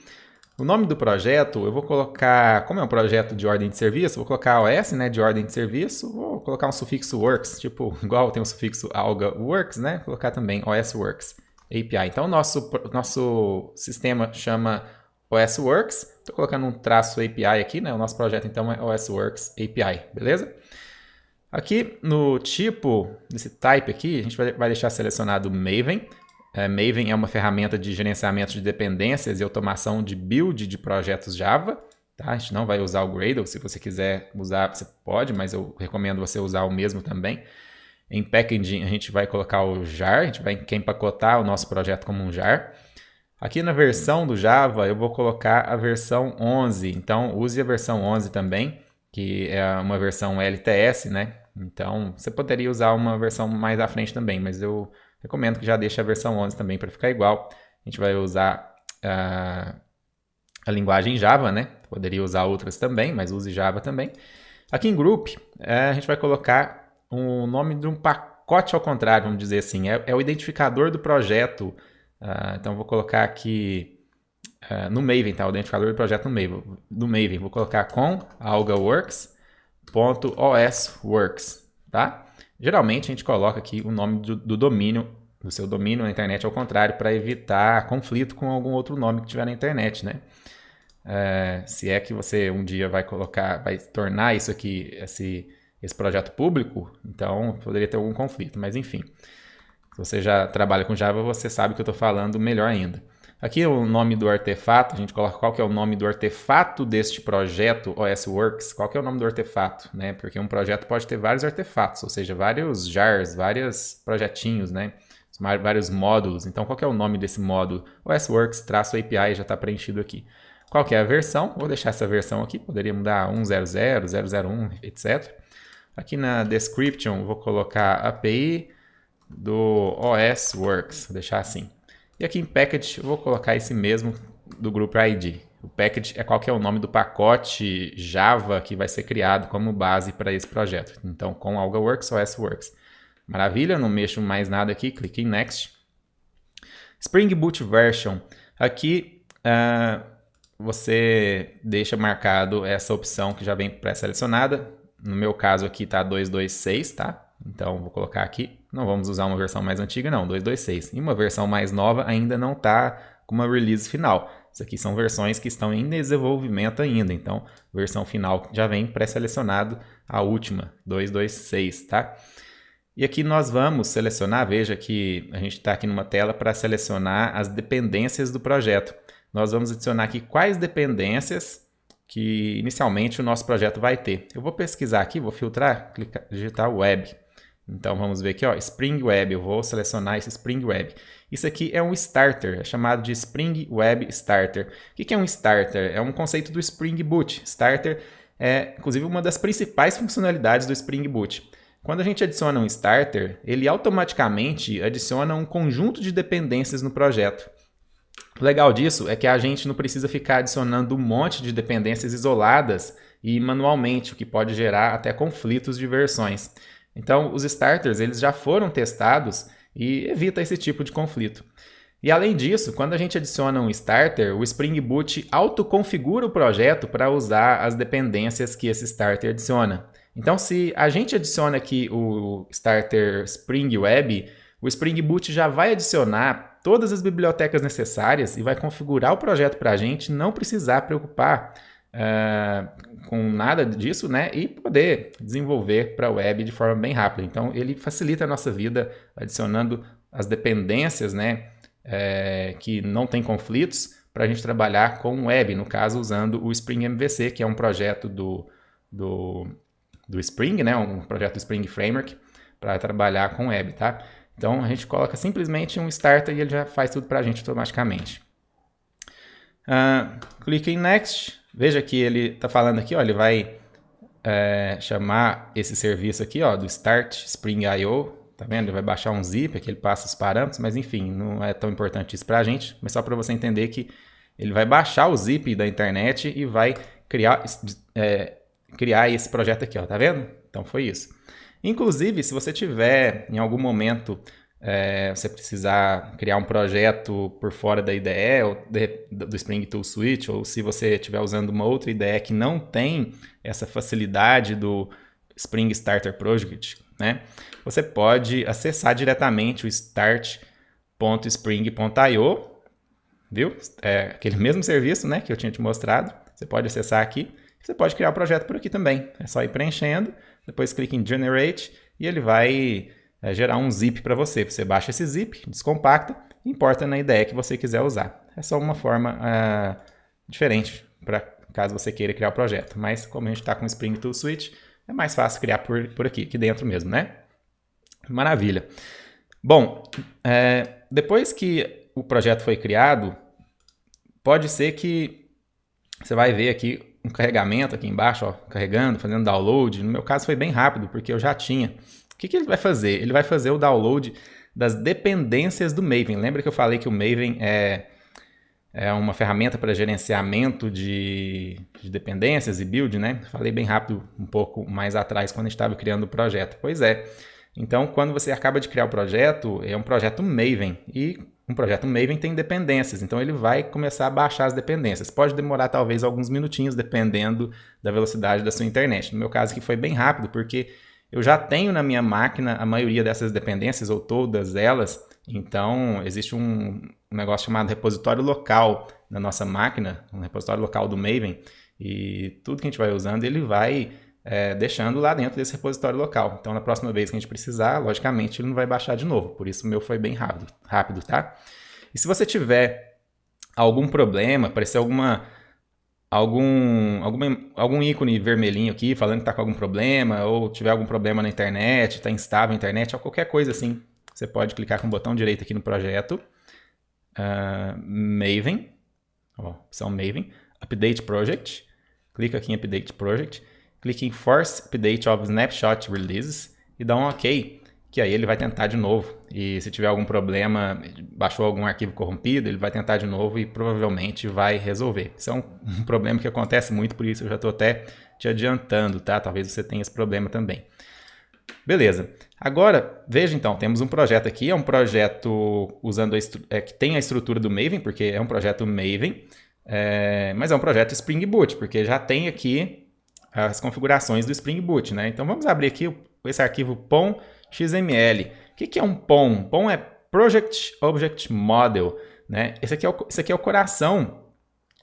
O nome do projeto eu vou colocar, como é um projeto de ordem de serviço, vou colocar OS, de ordem de serviço, vou colocar um sufixo works, tipo igual tem o sufixo alga works, Vou colocar também OS works API. Então nosso sistema chama OS works. Estou colocando um traço API aqui, o nosso projeto então é OS works API, beleza? Aqui no tipo desse type aqui, a gente vai deixar selecionado Maven. Maven é uma ferramenta de gerenciamento de dependências e automação de build de projetos Java. Tá? A gente não vai usar o Gradle, se você quiser usar, você pode, mas eu recomendo você usar o mesmo também. Em packaging, a gente vai colocar o jar, a gente vai empacotar o nosso projeto como um jar. Aqui na versão do Java, eu vou colocar a versão 11, então use a versão 11 também, que é uma versão LTS, né? Então, você poderia usar uma versão mais à frente também, mas eu recomendo que já deixe a versão 11 também para ficar igual. A gente vai usar a linguagem Java, né? Poderia usar outras também, mas use Java também. Aqui em Group, a gente vai colocar o nome de um pacote ao contrário, vamos dizer assim. É o identificador do projeto. Então, vou colocar aqui no Maven, tá? O identificador do projeto no Maven. Vou colocar com algaworks.osworks, tá? Geralmente, a gente coloca aqui o nome do domínio, do seu domínio na internet ao contrário, para evitar conflito com algum outro nome que tiver na internet, né? Se é que você um dia vai tornar isso aqui, esse projeto público, então poderia ter algum conflito, mas enfim. Se você já trabalha com Java, você sabe que eu estou falando melhor ainda. Aqui o nome do artefato, a gente coloca qual que é o nome do artefato deste projeto OSWorks, qual que é o nome do artefato, né? Porque um projeto pode ter vários artefatos, ou seja, vários jars, vários projetinhos, né? Vários módulos. Então, qual que é o nome desse módulo? OSWorks-API já está preenchido aqui. Qual que é a versão? Vou deixar essa versão aqui, poderia mudar 1.0.0, 0.0.1, etc. Aqui na description, vou colocar API do OSWorks, vou deixar assim. E aqui em package, eu vou colocar esse mesmo do Group ID. O package é qual que é o nome do pacote Java que vai ser criado como base para esse projeto. Então, com AlgaWorks, OSWorks. Maravilha, não mexo mais nada aqui, clique em Next. Spring Boot Version. Aqui você deixa marcado essa opção que já vem pré-selecionada. No meu caso aqui está 2.2.6, tá? Então, vou colocar aqui. Não vamos usar uma versão mais antiga, não, 2.2.6. E uma versão mais nova ainda não está com uma release final. Isso aqui são versões que estão em desenvolvimento ainda. Então, versão final já vem pré-selecionado a última, 2.2.6, tá? E aqui nós vamos selecionar, veja que a gente está aqui numa tela para selecionar as dependências do projeto. Nós vamos adicionar aqui quais dependências que inicialmente o nosso projeto vai ter. Eu vou pesquisar aqui, vou filtrar, digitar Web. Então vamos ver aqui, ó, Spring Web, eu vou selecionar esse Spring Web. Isso aqui é um starter, é chamado de Spring Web Starter. O que é um starter? É um conceito do Spring Boot. Starter é, inclusive, uma das principais funcionalidades do Spring Boot. Quando a gente adiciona um starter, ele automaticamente adiciona um conjunto de dependências no projeto. O legal disso é que a gente não precisa ficar adicionando um monte de dependências isoladas e manualmente, o que pode gerar até conflitos de versões. Então, os starters eles já foram testados e evita esse tipo de conflito. E além disso, quando a gente adiciona um starter, o Spring Boot autoconfigura o projeto para usar as dependências que esse starter adiciona. Então, se a gente adiciona aqui o starter Spring Web, o Spring Boot já vai adicionar todas as bibliotecas necessárias e vai configurar o projeto para a gente não precisar preocupar com nada disso, né? E poder desenvolver para a web de forma bem rápida. Então, ele facilita a nossa vida adicionando as dependências, né? Que não tem conflitos para a gente trabalhar com web, no caso usando o Spring MVC, que é um projeto do Spring, né? Um projeto do Spring Framework para trabalhar com web, tá? Então a gente coloca simplesmente um starter e ele já faz tudo para a gente automaticamente. Clique em Next, veja que ele está falando aqui, ó, ele vai chamar esse serviço aqui, ó, do Start Spring I/O. Tá vendo? Ele vai baixar um zip, aqui ele passa os parâmetros, mas enfim, não é tão importante isso pra gente, mas só para você entender que ele vai baixar o zip da internet e vai criar esse projeto aqui, ó, tá vendo? Então foi isso. Inclusive, se você tiver em algum momento, você precisar criar um projeto por fora da IDE ou do Spring Tool Suite, ou se você estiver usando uma outra IDE que não tem essa facilidade do Spring Starter Project, né? Você pode acessar diretamente o start.spring.io, viu? É aquele mesmo serviço, né, que eu tinha te mostrado. Você pode acessar aqui. Você pode criar o projeto por aqui também. É só ir preenchendo, depois clique em Generate e ele vai gerar um zip para você. Você baixa esse zip, descompacta importa na ideia que você quiser usar. É só uma forma diferente para caso você queira criar o projeto. Mas como a gente está com o Spring Tool Suite, é mais fácil criar por aqui dentro mesmo, né? Maravilha. Bom, depois que o projeto foi criado, pode ser que você vai ver aqui um carregamento aqui embaixo, ó, carregando, fazendo download. No meu caso foi bem rápido, porque eu já tinha. O que ele vai fazer? Ele vai fazer o download das dependências do Maven. Lembra que eu falei que o Maven é uma ferramenta para gerenciamento de dependências e build, né? Falei bem rápido um pouco mais atrás quando a gente estava criando o projeto. Pois é. Então, quando você acaba de criar o projeto, é um projeto Maven. E um projeto Maven tem dependências. Então, ele vai começar a baixar as dependências. Pode demorar talvez alguns minutinhos, dependendo da velocidade da sua internet. No meu caso aqui foi bem rápido, porque eu já tenho na minha máquina a maioria dessas dependências, ou todas elas. Então, existe um negócio chamado repositório local na nossa máquina, um repositório local do Maven, e tudo que a gente vai usando, ele vai deixando lá dentro desse repositório local. Então, na próxima vez que a gente precisar, logicamente, ele não vai baixar de novo. Por isso, o meu foi bem rápido, tá? E se você tiver algum problema, aparecer algum ícone vermelhinho aqui falando que está com algum problema, ou tiver algum problema na internet, está instável a internet, ou qualquer coisa assim, você pode clicar com o botão direito aqui no projeto, Maven, opção Maven, Update Project, clica aqui em Update Project, clique em Force Update of Snapshot Releases e dá um OK, que aí ele vai tentar de novo. E se tiver algum problema, baixou algum arquivo corrompido, ele vai tentar de novo e provavelmente vai resolver. Isso é um problema que acontece muito, por isso eu já estou até te adiantando, tá? Talvez você tenha esse problema também. Beleza. Agora, veja então, temos um projeto aqui, é um projeto usando que tem a estrutura do Maven, porque é um projeto Maven, mas é um projeto Spring Boot, porque já tem aqui as configurações do Spring Boot, né? Então vamos abrir aqui esse arquivo pom.xml. O que é um POM? POM é Project Object Model, né? Esse aqui é o coração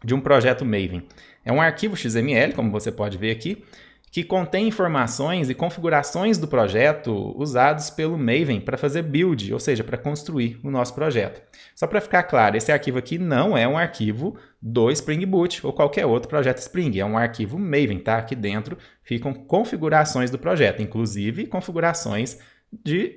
de um projeto Maven. É um arquivo XML, como você pode ver aqui, que contém informações e configurações do projeto usados pelo Maven para fazer build, ou seja, para construir o nosso projeto. Só para ficar claro, esse arquivo aqui não é um arquivo do Spring Boot ou qualquer outro projeto Spring, é um arquivo Maven, tá? Aqui dentro ficam configurações do projeto, inclusive configurações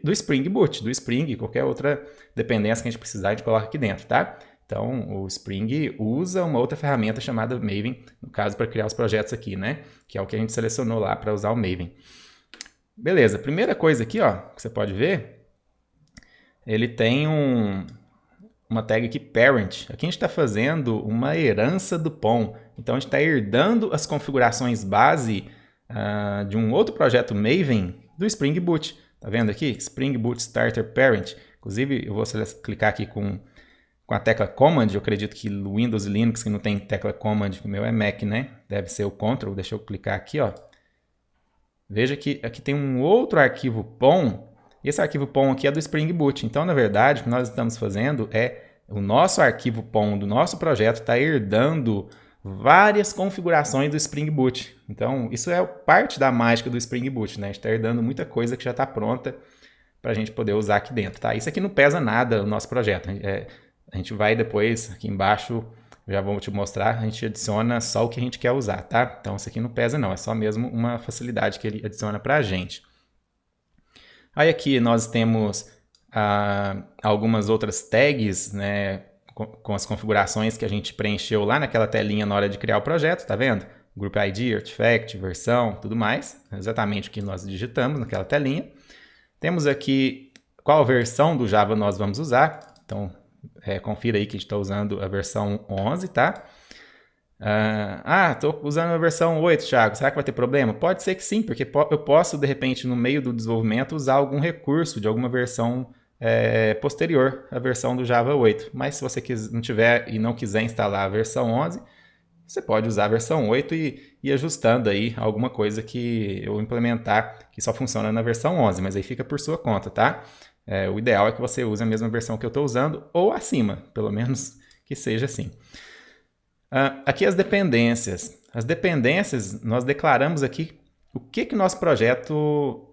do Spring Boot, do Spring, qualquer outra dependência que a gente precisar, a gente coloca aqui dentro, tá? Então, o Spring usa uma outra ferramenta chamada Maven, no caso, para criar os projetos aqui, né? Que é o que a gente selecionou lá para usar o Maven. Beleza, primeira coisa aqui, ó, que você pode ver, ele tem uma tag aqui, Parent. Aqui a gente está fazendo uma herança do POM. Então, a gente está herdando as configurações base de um outro projeto Maven do Spring Boot. Tá vendo aqui? Spring Boot Starter Parent. Inclusive, eu vou clicar aqui com a tecla Command. Eu acredito que Windows e Linux que não tem tecla Command, o meu é Mac, né? Deve ser o Ctrl. Deixa eu clicar aqui, ó. Veja que aqui tem um outro arquivo POM. Esse arquivo POM aqui é do Spring Boot. Então, na verdade, o que nós estamos fazendo é o nosso arquivo POM do nosso projeto está herdando várias configurações do Spring Boot. Então, isso é parte da mágica do Spring Boot, né? A gente está herdando muita coisa que já está pronta para a gente poder usar aqui dentro, tá? Isso aqui não pesa nada o nosso projeto. A gente vai depois, aqui embaixo, já vou te mostrar, a gente adiciona só o que a gente quer usar, tá? Então, isso aqui não pesa não, é só mesmo uma facilidade que ele adiciona para a gente. Aí aqui nós temos algumas outras tags, né, com as configurações que a gente preencheu lá naquela telinha na hora de criar o projeto, tá vendo? Group ID, Artifact, versão, tudo mais, exatamente o que nós digitamos naquela telinha. Temos aqui qual versão do Java nós vamos usar, então confira aí que a gente está usando a versão 11, tá? Estou usando a versão 8, Thiago, será que vai ter problema? Pode ser que sim, porque eu posso, de repente, no meio do desenvolvimento, usar algum recurso de alguma versão posterior à versão do Java 8. Mas se você não tiver e não quiser instalar a versão 11, você pode usar a versão 8 e ir ajustando aí alguma coisa que eu implementar que só funciona na versão 11, mas aí fica por sua conta, tá? O ideal é que você use a mesma versão que eu estou usando ou acima, pelo menos que seja assim. Aqui as dependências. As dependências, nós declaramos aqui o que nosso projeto,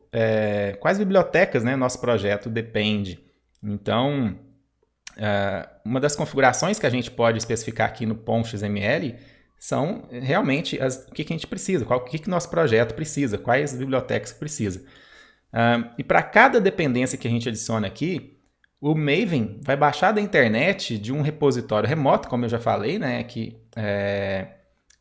quais bibliotecas, né, nosso projeto depende. Então, uma das configurações que a gente pode especificar aqui no POM.xml são realmente o que a gente precisa, o que nosso projeto precisa, quais bibliotecas que precisa. E para cada dependência que a gente adiciona aqui, o Maven vai baixar da internet de um repositório remoto, como eu já falei, né, que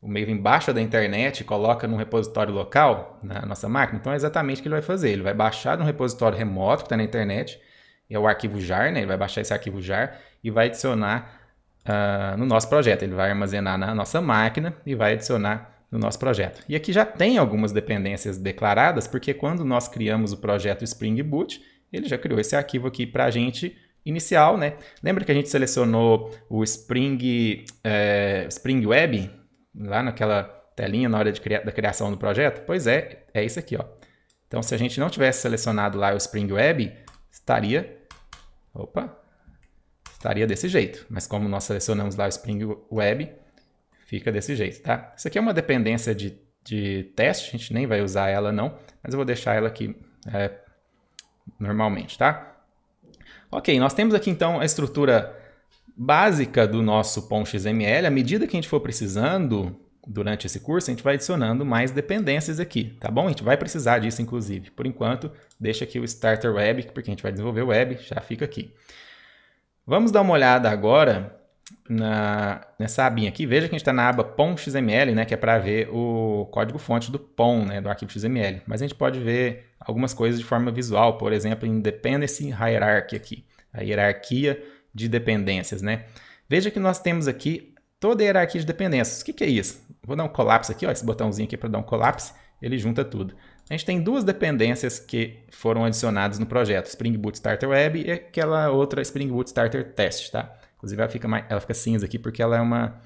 o Maven baixa da internet e coloca num repositório local na nossa máquina. Então é exatamente o que ele vai fazer. Ele vai baixar de um repositório remoto que está na internet, é o arquivo jar, né? Ele vai baixar esse arquivo jar e vai adicionar no nosso projeto. Ele vai armazenar na nossa máquina e vai adicionar no nosso projeto. E aqui já tem algumas dependências declaradas, porque quando nós criamos o projeto Spring Boot, ele já criou esse arquivo aqui para a gente inicial, né? Lembra que a gente selecionou o Spring Web lá naquela telinha na hora da criação do projeto? Pois é isso aqui, ó. Então, se a gente não tivesse selecionado lá o Spring Web, estaria desse jeito. Mas como nós selecionamos lá o Spring Web, fica desse jeito, tá? Isso aqui é uma dependência de teste, a gente nem vai usar ela não, mas eu vou deixar ela aqui normalmente, tá? Ok, nós temos aqui então a estrutura básica do nosso POM.xml. À medida que a gente for precisando durante esse curso, a gente vai adicionando mais dependências aqui, tá bom? A gente vai precisar disso, inclusive. Por enquanto, deixa aqui o Starter Web, porque a gente vai desenvolver o web, já fica aqui. Vamos dar uma olhada agora nessa abinha aqui. Veja que a gente está na aba POM.xml, né, que é para ver o código-fonte do POM, né, do arquivo XML. Mas a gente pode ver algumas coisas de forma visual, por exemplo, em Dependency Hierarchy aqui, a hierarquia de dependências, né? Veja que nós temos aqui toda a hierarquia de dependências. O que é isso? Vou dar um collapse aqui, ó, esse botãozinho aqui para dar um collapse, ele junta tudo. A gente tem duas dependências que foram adicionadas no projeto, Spring Boot Starter Web e aquela outra Spring Boot Starter Test, tá? Inclusive ela fica cinza aqui porque ela é uma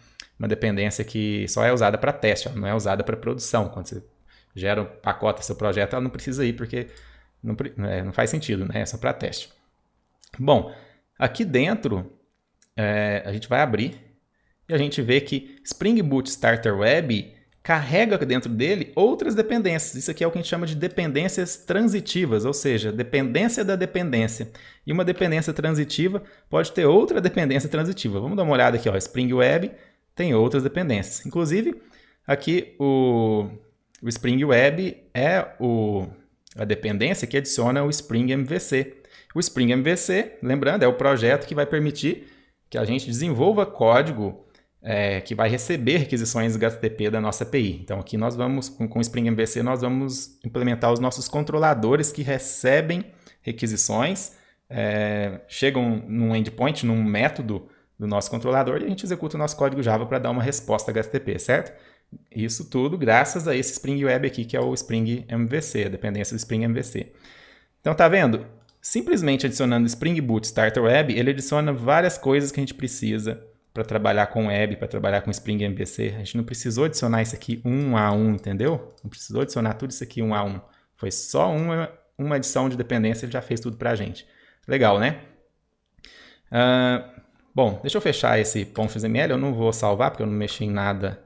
dependência que só é usada para teste, ó, não é usada para produção. Quando você gera um pacote do seu projeto, ela não precisa ir porque não faz sentido, né? É só para teste. Bom, aqui dentro a gente vai abrir e a gente vê que Spring Boot Starter Web carrega dentro dele outras dependências. Isso aqui é o que a gente chama de dependências transitivas, ou seja, dependência da dependência. E uma dependência transitiva pode ter outra dependência transitiva. Vamos dar uma olhada aqui, ó. Spring Web tem outras dependências. Inclusive, aqui o Spring Web é a dependência que adiciona o Spring MVC. O Spring MVC, lembrando, é o projeto que vai permitir que a gente desenvolva código que vai receber requisições HTTP da nossa API. Então aqui nós vamos, com o Spring MVC, nós vamos implementar os nossos controladores que recebem requisições, chegam num endpoint, num método do nosso controlador e a gente executa o nosso código Java para dar uma resposta HTTP, certo? Isso tudo graças a esse Spring Web aqui, que é o Spring MVC, a dependência do Spring MVC. Então tá vendo? Simplesmente adicionando Spring Boot Starter Web, ele adiciona várias coisas que a gente precisa para trabalhar com web, para trabalhar com Spring MVC. A gente não precisou adicionar isso aqui um a um, entendeu? Não precisou adicionar tudo isso aqui um a um. Foi só uma adição de dependência, ele já fez tudo para a gente. Legal, né? Bom, deixa eu fechar esse .xml. Eu não vou salvar, porque eu não mexi em nada,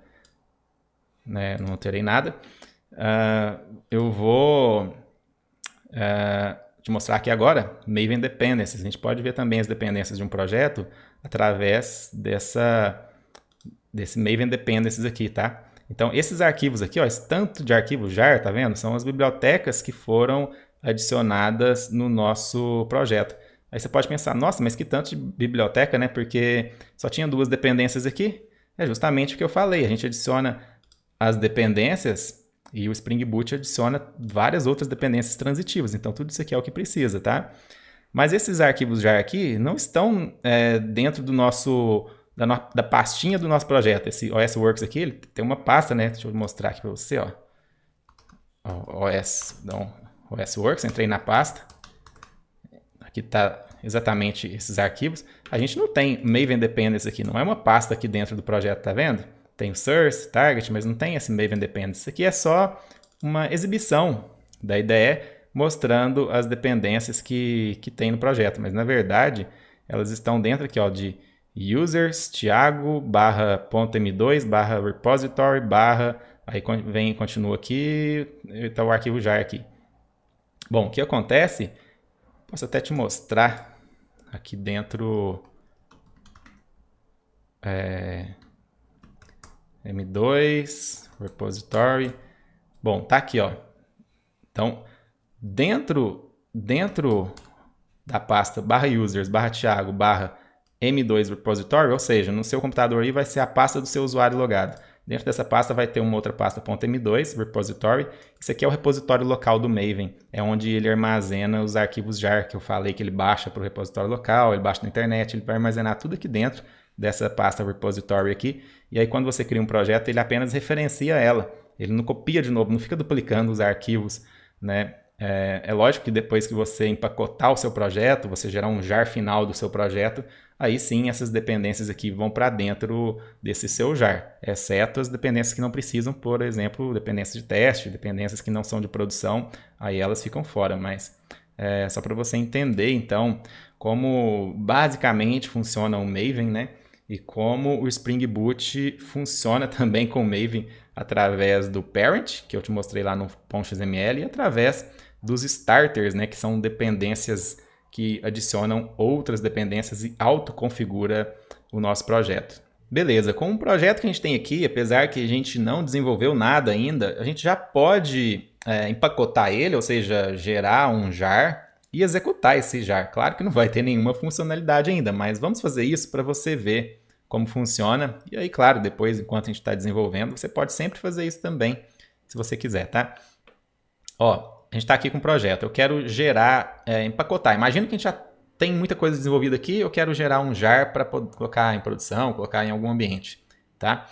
né? Não alterei nada. Eu vou te mostrar aqui agora Maven Dependencies. A gente pode ver também as dependências de um projeto através desse Maven Dependencies aqui, tá? Então, esses arquivos aqui, ó, esse tanto de arquivo jar, tá vendo? São as bibliotecas que foram adicionadas no nosso projeto. Aí você pode pensar, nossa, mas que tanto de biblioteca, né? Porque só tinha duas dependências aqui. É justamente o que eu falei, a gente adiciona as dependências e o Spring Boot adiciona várias outras dependências transitivas. Então, tudo isso aqui é o que precisa, tá? Mas esses arquivos jar aqui não estão dentro do da pastinha do nosso projeto. Esse OS Works aqui, ele tem uma pasta, né? Deixa eu mostrar aqui para você, ó. OS Works, entrei na pasta. Aqui está exatamente esses arquivos. A gente não tem Maven Dependencies aqui, não é uma pasta aqui dentro do projeto, tá vendo? Tem o source, target, mas não tem esse Maven Dependencies. Isso aqui é só uma exibição da IDE mostrando as dependências que tem no projeto. Mas, na verdade, elas estão dentro aqui, ó, de users, Thiago, /.m2, /repository, aí continua aqui, está o arquivo jar aqui. Bom, o que acontece, posso até te mostrar aqui dentro M2, repository. Bom, tá aqui, ó. Então, dentro da pasta /users, /Thiago, /M2 repository, ou seja, no seu computador aí vai ser a pasta do seu usuário logado. Dentro dessa pasta vai ter uma outra pasta .m2 repository. Isso aqui é o repositório local do Maven, é onde ele armazena os arquivos jar que eu falei que ele baixa para o repositório local, ele baixa na internet, ele vai armazenar tudo aqui dentro dessa pasta repository aqui. E aí quando você cria um projeto, ele apenas referencia ela. Ele não copia de novo, não fica duplicando os arquivos, né? É lógico que depois que você empacotar o seu projeto, você gerar um jar final do seu projeto, aí sim essas dependências aqui vão para dentro desse seu jar, exceto as dependências que não precisam, por exemplo, dependências de teste, dependências que não são de produção, aí elas ficam fora, mas só para você entender então como basicamente funciona o Maven, né? E como o Spring Boot funciona também com o Maven através do parent, que eu te mostrei lá no .xml, e através dos starters, né, que são dependências que adicionam outras dependências e autoconfigura o nosso projeto. Beleza, com o projeto que a gente tem aqui, apesar que a gente não desenvolveu nada ainda, a gente já pode empacotar ele, ou seja, gerar um jar e executar esse jar. Claro que não vai ter nenhuma funcionalidade ainda, mas vamos fazer isso para você ver como funciona. E aí, claro, depois, enquanto a gente está desenvolvendo, você pode sempre fazer isso também, se você quiser, tá? Ó, a gente está aqui com o projeto. Eu quero gerar, empacotar. Imagina que a gente já tem muita coisa desenvolvida aqui, eu quero gerar um jar para colocar em produção, colocar em algum ambiente, tá?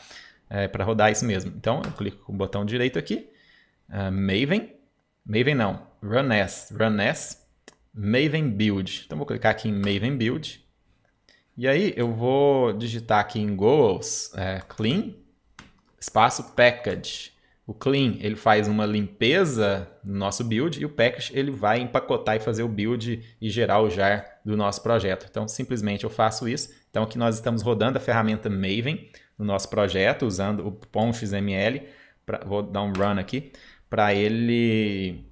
Para rodar isso mesmo. Então, eu clico com o botão direito aqui, Maven não, Run as, Maven Build. Então, vou clicar aqui em Maven Build. E aí, eu vou digitar aqui em Goals, clean, espaço package. O clean, ele faz uma limpeza no nosso build e o package, ele vai empacotar e fazer o build e gerar o jar do nosso projeto. Então, simplesmente eu faço isso. Então, aqui nós estamos rodando a ferramenta Maven no nosso projeto, usando o .xml. Vou dar um run aqui, para ele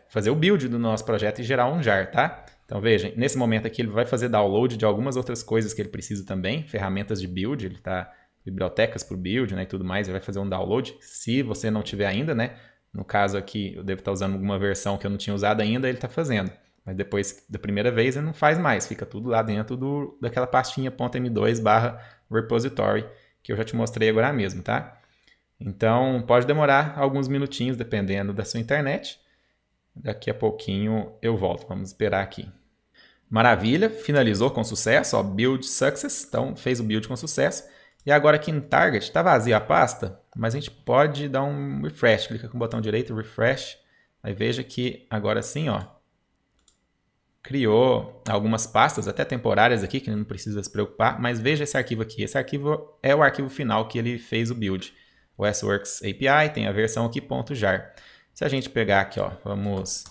fazer o build do nosso projeto e gerar um jar, tá? Então, veja, nesse momento aqui ele vai fazer download de algumas outras coisas que ele precisa também, ferramentas de build, ele está bibliotecas para o build, né, e tudo mais, ele vai fazer um download, se você não tiver ainda, né, no caso aqui eu devo estar usando alguma versão que eu não tinha usado ainda, ele está fazendo, mas depois da primeira vez ele não faz mais, fica tudo lá dentro daquela pastinha .m2/repository que eu já te mostrei agora mesmo, tá? Então pode demorar alguns minutinhos dependendo da sua internet, daqui a pouquinho eu volto, vamos esperar aqui. Maravilha, finalizou com sucesso, ó, build success, então fez o build com sucesso. E agora aqui no Target, está vazia a pasta, mas a gente pode dar um refresh. Clica com o botão direito, refresh. Aí veja que agora sim, ó, criou algumas pastas, até temporárias aqui, que não precisa se preocupar. Mas veja esse arquivo aqui. Esse arquivo é o arquivo final que ele fez o build. O SWorks API tem a versão aqui .jar. Se a gente pegar aqui, ó, vamos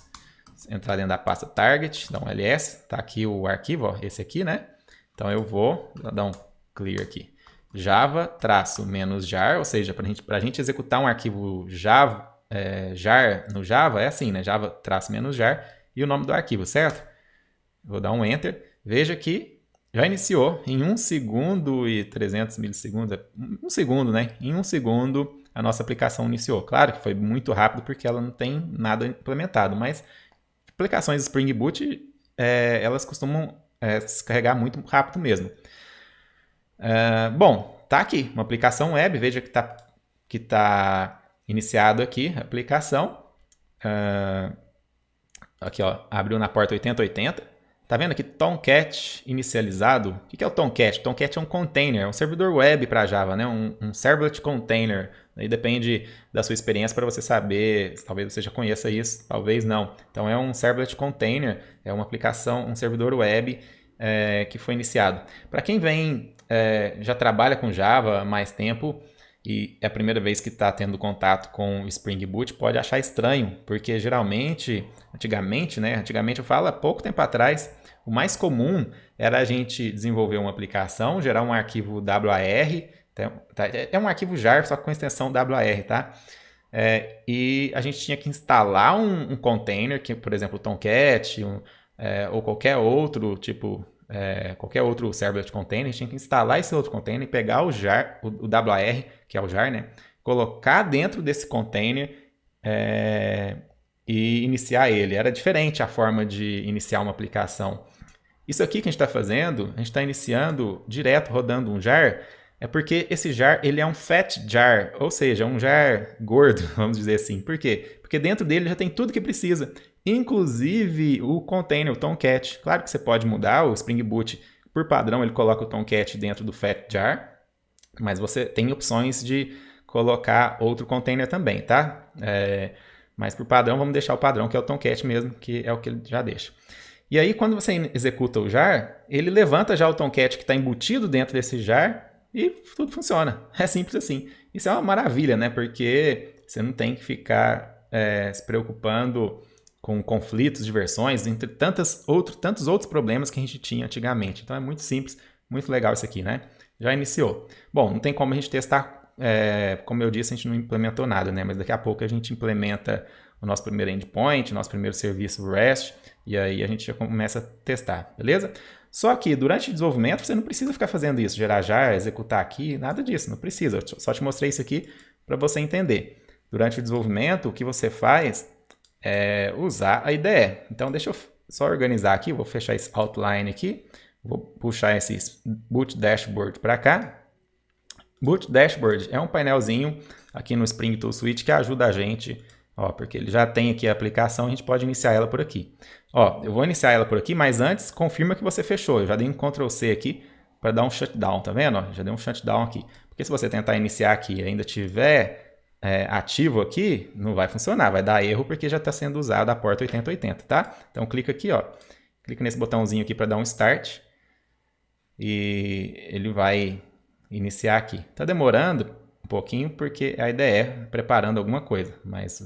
entrar dentro da pasta Target, dar um ls. Tá aqui o arquivo, ó, esse aqui, né? Então eu vou dar um clear aqui. Java--jar, ou seja, para a gente executar um arquivo Java, jar no Java, é assim, né? Java--jar e o nome do arquivo, certo? Vou dar um Enter. Veja que já iniciou em 1 segundo e 300 milissegundos, 1 segundo, né? Em 1 segundo a nossa aplicação iniciou. Claro que foi muito rápido porque ela não tem nada implementado, mas aplicações Spring Boot, elas costumam se carregar muito rápido mesmo. Bom, tá aqui, uma aplicação web, veja que tá iniciado aqui a aplicação. Aqui, ó, abriu na porta 8080. Tá vendo aqui Tomcat inicializado? O que é o Tomcat? Tomcat é um container, é um servidor web para Java, né? Um servlet container. Aí depende da sua experiência para você saber, talvez você já conheça isso, talvez não. Então é um servlet container, é uma aplicação, um servidor web que foi iniciado. Para quem já trabalha com Java há mais tempo e é a primeira vez que está tendo contato com o Spring Boot, pode achar estranho, porque geralmente, antigamente eu falo há pouco tempo atrás, o mais comum era a gente desenvolver uma aplicação, gerar um arquivo WAR, é um arquivo jar, só com extensão WAR, tá? E a gente tinha que instalar um container, que, por exemplo, o Tomcat, ou qualquer outro tipo qualquer outro servlet container, a gente tem que instalar esse outro container, pegar o jar, o WAR, que é o jar, né? Colocar dentro desse container e iniciar ele. Era diferente a forma de iniciar uma aplicação. Isso aqui que a gente está fazendo, a gente está iniciando direto, rodando um jar, é porque esse jar ele é um fat jar, ou seja, um jar gordo, vamos dizer assim. Por quê? Porque dentro dele já tem tudo que precisa, inclusive o container, o Tomcat. Claro que você pode mudar, o Spring Boot, por padrão, ele coloca o Tomcat dentro do fat jar, mas você tem opções de colocar outro container também, tá? Mas por padrão, vamos deixar o padrão, que é o Tomcat mesmo, que é o que ele já deixa. E aí, quando você executa o jar, ele levanta já o Tomcat que está embutido dentro desse jar e tudo funciona. É simples assim. Isso é uma maravilha, né? Porque você não tem que ficar se preocupando com conflitos de versões, entre tantos outros problemas que a gente tinha antigamente. Então é muito simples, muito legal isso aqui, né? Já iniciou. Bom, não tem como a gente testar, como eu disse, a gente não implementou nada, né? Mas daqui a pouco a gente implementa o nosso primeiro endpoint, o nosso primeiro serviço REST, e aí a gente já começa a testar, beleza? Só que durante o desenvolvimento você não precisa ficar fazendo isso, gerar jar, executar aqui, nada disso, não precisa. Eu só te mostrei isso aqui para você entender. Durante o desenvolvimento, o que você faz é usar a IDE. Então deixa eu só organizar aqui, vou fechar esse outline aqui, vou puxar esse Boot Dashboard para cá. Boot Dashboard é um painelzinho aqui no Spring Tool Suite que ajuda a gente, porque ele já tem aqui a aplicação, a gente pode iniciar ela por aqui. Eu vou iniciar ela por aqui, mas antes confirma que você fechou. Eu já dei um Ctrl C aqui para dar um shutdown, tá vendo? Já dei um shutdown aqui. Porque se você tentar iniciar aqui e ainda tiver ativo aqui, não vai funcionar, vai dar erro porque já está sendo usada a porta 8080, tá? Então clica aqui, clica nesse botãozinho aqui para dar um start e ele vai iniciar aqui. Tá demorando um pouquinho porque a IDE preparando alguma coisa, mas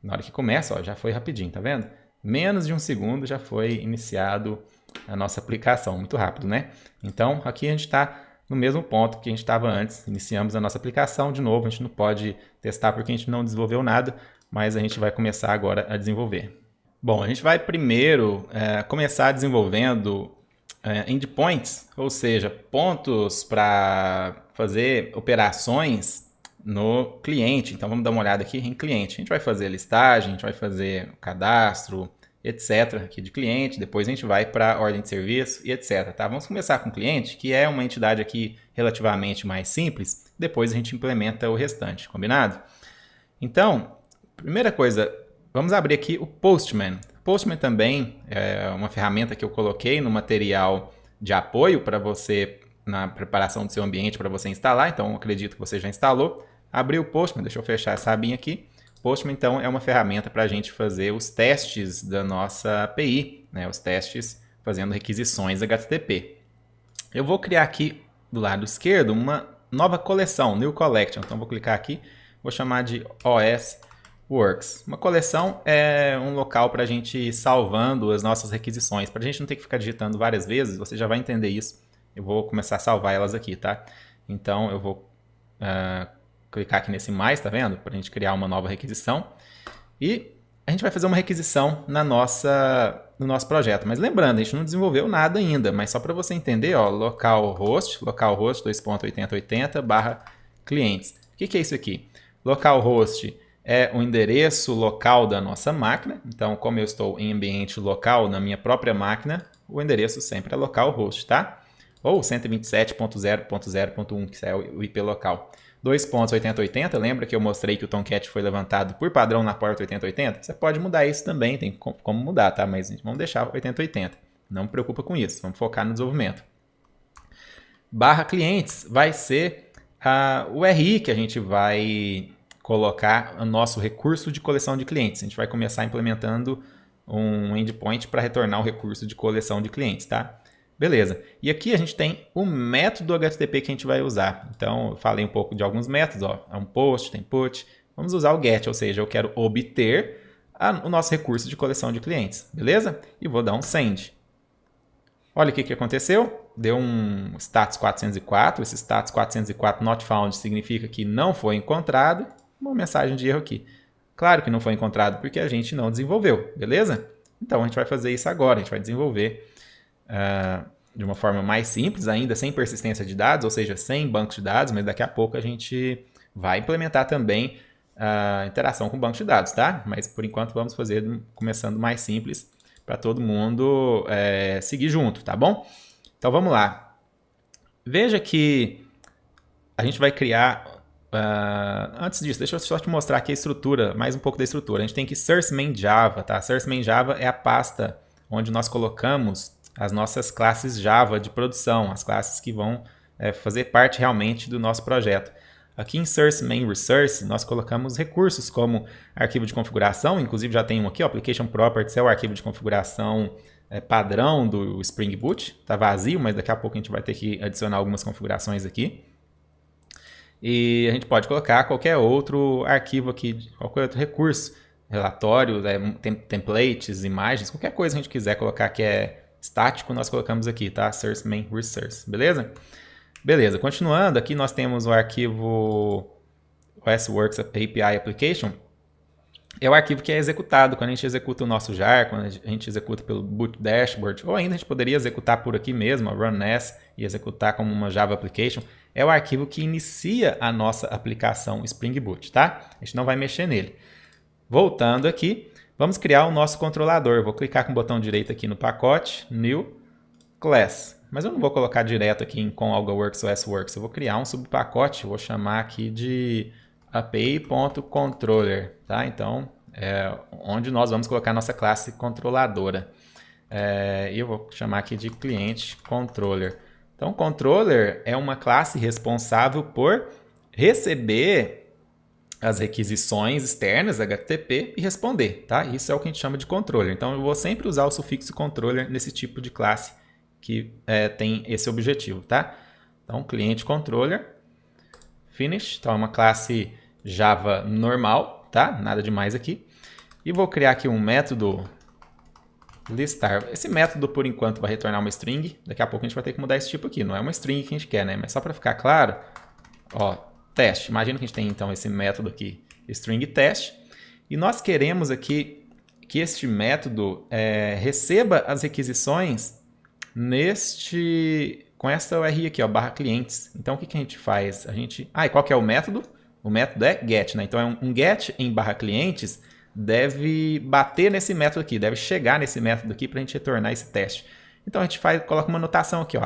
na hora que começa, já foi rapidinho, tá vendo? Menos de um segundo já foi iniciado a nossa aplicação, muito rápido, né? Então, aqui a gente está no mesmo ponto que a gente estava antes, iniciamos a nossa aplicação, de novo, a gente não pode testar porque a gente não desenvolveu nada, mas a gente vai começar agora a desenvolver. Bom, a gente vai primeiro começar desenvolvendo endpoints, ou seja, pontos para fazer operações no cliente. Então vamos dar uma olhada aqui em cliente. A gente vai fazer a listagem, a gente vai fazer o cadastro, etc. aqui de cliente, depois a gente vai para a ordem de serviço e etc. Tá? Vamos começar com o cliente, que é uma entidade aqui relativamente mais simples, depois a gente implementa o restante, combinado? Então, primeira coisa, vamos abrir aqui o Postman. Postman também é uma ferramenta que eu coloquei no material de apoio para você, na preparação do seu ambiente para você instalar, então eu acredito que você já instalou. Abriu o Postman, deixa eu fechar essa abinha aqui. Postman, então, é uma ferramenta para a gente fazer os testes da nossa API, né? Os testes fazendo requisições HTTP. Eu vou criar aqui do lado esquerdo uma nova coleção, New Collection. Então, vou clicar aqui, vou chamar de OS Works. Uma coleção é um local para a gente ir salvando as nossas requisições. Para a gente não ter que ficar digitando várias vezes, você já vai entender isso. Eu vou começar a salvar elas aqui, tá? Então, eu vou clicar aqui nesse mais, tá vendo? Para a gente criar uma nova requisição. E a gente vai fazer uma requisição no nosso projeto. Mas lembrando, a gente não desenvolveu nada ainda, mas só para você entender, localhost 2.8080/clientes. O que é isso aqui? Localhost é o endereço local da nossa máquina. Então, como eu estou em ambiente local na minha própria máquina, o endereço sempre é localhost, tá? Ou 127.0.0.1, que é o IP local. 2.8080, lembra que eu mostrei que o Tomcat foi levantado por padrão na porta 8080? Você pode mudar isso também, tem como mudar, tá? Mas vamos deixar 8080. Não me preocupa com isso, vamos focar no desenvolvimento. /clientes vai ser o RI que a gente vai colocar o nosso recurso de coleção de clientes. A gente vai começar implementando um endpoint para retornar o recurso de coleção de clientes, tá? Beleza. E aqui a gente tem o método HTTP que a gente vai usar. Então, eu falei um pouco de alguns métodos. É um post, tem put. Vamos usar o get, ou seja, eu quero obter o nosso recurso de coleção de clientes. Beleza? E vou dar um send. Olha o que aconteceu. Deu um status 404. Esse status 404 not found significa que não foi encontrado. Uma mensagem de erro aqui. Claro que não foi encontrado porque a gente não desenvolveu. Beleza? Então, a gente vai fazer isso agora. A gente vai desenvolver de uma forma mais simples ainda, sem persistência de dados, ou seja, sem banco de dados, mas daqui a pouco a gente vai implementar também a interação com o banco de dados, tá? Mas por enquanto vamos fazer começando mais simples para todo mundo seguir junto, tá bom? Então vamos lá. Veja que a gente vai criar... antes disso, deixa eu só te mostrar aqui a estrutura, mais um pouco da estrutura. A gente tem aqui source main Java, tá? Source main Java é a pasta onde nós colocamos as nossas classes Java de produção, as classes que vão fazer parte realmente do nosso projeto. Aqui em source main resource, nós colocamos recursos como arquivo de configuração, inclusive já tem um aqui, ó, application properties é o arquivo de configuração padrão do Spring Boot, está vazio, mas daqui a pouco a gente vai ter que adicionar algumas configurações aqui. E a gente pode colocar qualquer outro arquivo aqui, qualquer outro recurso, relatório, templates, imagens, qualquer coisa que a gente quiser colocar que é estático, nós colocamos aqui, tá? Source main resource, beleza? Beleza, continuando, aqui nós temos o arquivo OSWorks API Application. É o arquivo que é executado quando a gente executa o nosso jar, quando a gente executa pelo boot dashboard, ou ainda a gente poderia executar por aqui mesmo, a run-s, e executar como uma Java Application. É o arquivo que inicia a nossa aplicação Spring Boot, tá? A gente não vai mexer nele. Voltando aqui, vamos criar o nosso controlador. Vou clicar com o botão direito aqui no pacote, New Class. Mas eu não vou colocar direto aqui em com AlgaWorks ou SWorks. Eu vou criar um subpacote, vou chamar aqui de api.controller, tá? Então, onde nós vamos colocar nossa classe controladora. E eu vou chamar aqui de cliente controller. Então, controller é uma classe responsável por receber as requisições externas HTTP e responder, tá? Isso é o que a gente chama de controller. Então, eu vou sempre usar o sufixo controller nesse tipo de classe que tem esse objetivo, tá? Então, cliente controller, finish, então é uma classe Java normal, tá? Nada demais aqui. E vou criar aqui um método listar. Esse método, por enquanto, vai retornar uma string. Daqui a pouco a gente vai ter que mudar esse tipo aqui. Não é uma string que a gente quer, né? Mas só para ficar claro, ó, teste. Imagina que a gente tem, então, esse método aqui, string test. E nós queremos aqui que este método receba as requisições com essa URI aqui, ó, /clientes. Então, o que a gente faz? E qual que é o método? O método é get, né? Então, é um get em /clientes deve bater nesse método aqui, deve chegar nesse método aqui para a gente retornar esse teste. Então, a gente coloca uma anotação aqui, ó,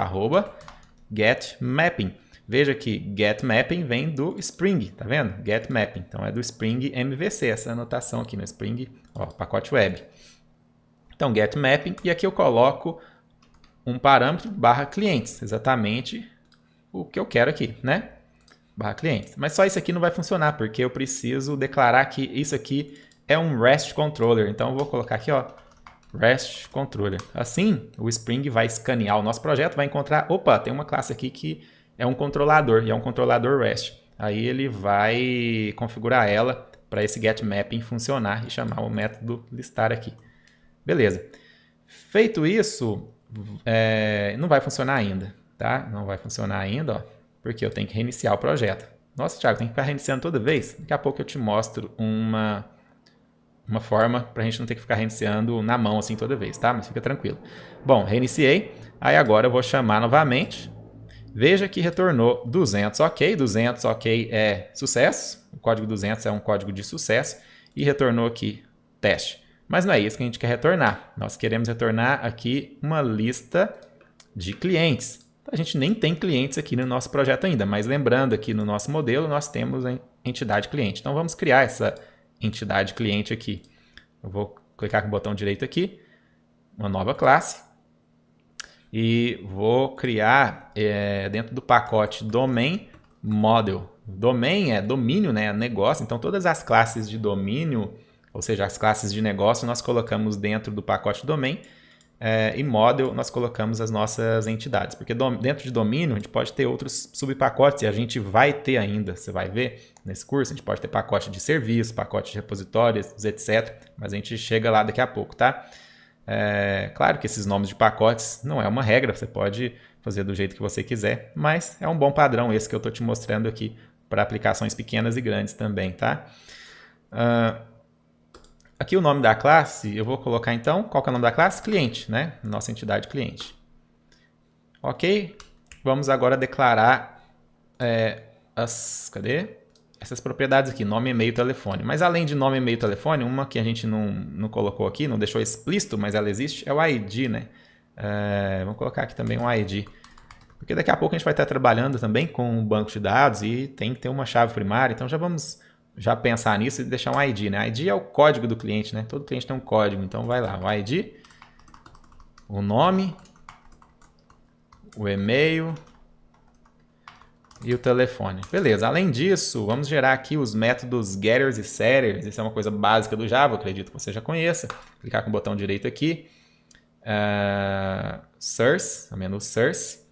@getMapping. Veja que getMapping vem do Spring, tá vendo? GetMapping. Então, é do Spring MVC, essa anotação aqui no Spring, ó, pacote web. Então, getMapping, e aqui eu coloco um parâmetro /clientes, exatamente o que eu quero aqui, né? /clientes. Mas só isso aqui não vai funcionar, porque eu preciso declarar que isso aqui é um REST controller. Então eu vou colocar aqui, ó, REST controller. Assim, o Spring vai escanear o nosso projeto, vai encontrar, opa, tem uma classe aqui que é um controlador, e é um controlador REST. Aí ele vai configurar ela para esse getMapping funcionar e chamar o método listar aqui. Beleza. Feito isso, não vai funcionar ainda, tá? Não vai funcionar ainda, ó, porque eu tenho que reiniciar o projeto. Nossa, Thiago, tem que ficar reiniciando toda vez? Daqui a pouco eu te mostro uma forma para a gente não ter que ficar reiniciando na mão assim toda vez, tá? Mas fica tranquilo. Bom, reiniciei. Aí agora eu vou chamar novamente. Veja que retornou 200, ok. 200, ok, é sucesso. O código 200 é um código de sucesso. E retornou aqui teste. Mas não é isso que a gente quer retornar. Nós queremos retornar aqui uma lista de clientes. A gente nem tem clientes aqui no nosso projeto ainda, mas lembrando aqui no nosso modelo, nós temos a entidade cliente. Então vamos criar essa entidade cliente aqui. Eu vou clicar com o botão direito aqui, uma nova classe, e vou criar dentro do pacote domain model. Domain é domínio, né? Negócio. Então todas as classes de domínio, ou seja, as classes de negócio, nós colocamos dentro do pacote domain. E model nós colocamos as nossas entidades, porque dentro de domínio a gente pode ter outros subpacotes e a gente vai ter ainda, você vai ver nesse curso, a gente pode ter pacote de serviço, pacote de repositórios, etc. Mas a gente chega lá daqui a pouco, tá? Claro que esses nomes de pacotes não é uma regra, você pode fazer do jeito que você quiser, mas é um bom padrão esse que eu estou te mostrando aqui para aplicações pequenas e grandes também, tá? Aqui o nome da classe, eu vou colocar então, qual que é o nome da classe? Cliente, né? Nossa entidade cliente. Ok? Vamos agora declarar essas propriedades aqui, nome, e-mail, telefone. Mas além de nome, e-mail, telefone, uma que a gente não colocou aqui, não deixou explícito, mas ela existe, é o ID, né? Vamos colocar aqui também um ID. Porque daqui a pouco a gente vai estar trabalhando também com um banco de dados e tem que ter uma chave primária, então já vamos pensar nisso e deixar um ID, né? ID é o código do cliente, né? Todo cliente tem um código, então vai lá, o ID, o nome, o e-mail e o telefone. Beleza, além disso, vamos gerar aqui os métodos getters e setters. Isso é uma coisa básica do Java, acredito que você já conheça. Clicar com o botão direito aqui. Source, o menu Source,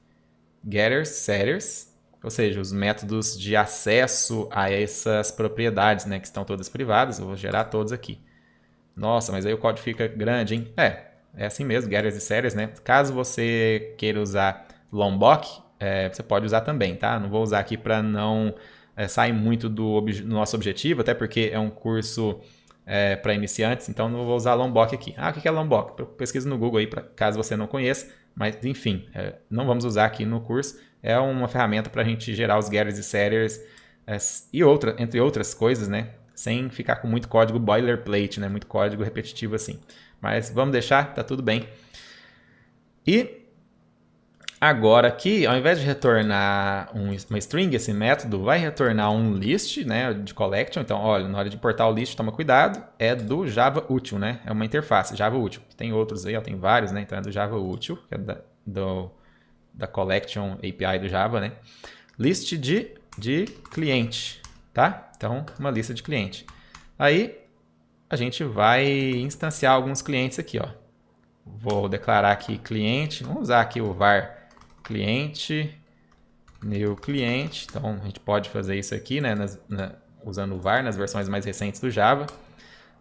getters, setters, ou seja, os métodos de acesso a essas propriedades, né, que estão todas privadas. Eu vou gerar todos aqui. Nossa, mas aí o código fica grande, hein? É assim mesmo, getters e setters, né? Caso você queira usar Lombok, você pode usar também, tá? Não vou usar aqui para não sair muito do nosso objetivo, até porque é um curso para iniciantes, então não vou usar Lombok aqui. O que é Lombok? Pesquisa no Google aí, caso você não conheça, mas enfim, não vamos usar aqui no curso. É uma ferramenta para a gente gerar os getters e setters entre outras coisas, né? Sem ficar com muito código boilerplate, né? Muito código repetitivo assim. Mas vamos deixar, tá tudo bem. E agora aqui, ao invés de retornar uma string, esse método vai retornar um list, né, de collection. Então, olha, na hora de importar o list, toma cuidado, é do Java Útil, né? É uma interface Java Útil. Tem outros aí, tem vários, né? Então é do Java Útil, que é da collection API do Java, né? List de cliente, tá? Então, uma lista de cliente. Aí, a gente vai instanciar alguns clientes aqui, ó. Vou declarar aqui cliente, vamos usar aqui o var cliente, new cliente. Então a gente pode fazer isso aqui, né, usando o var nas versões mais recentes do Java.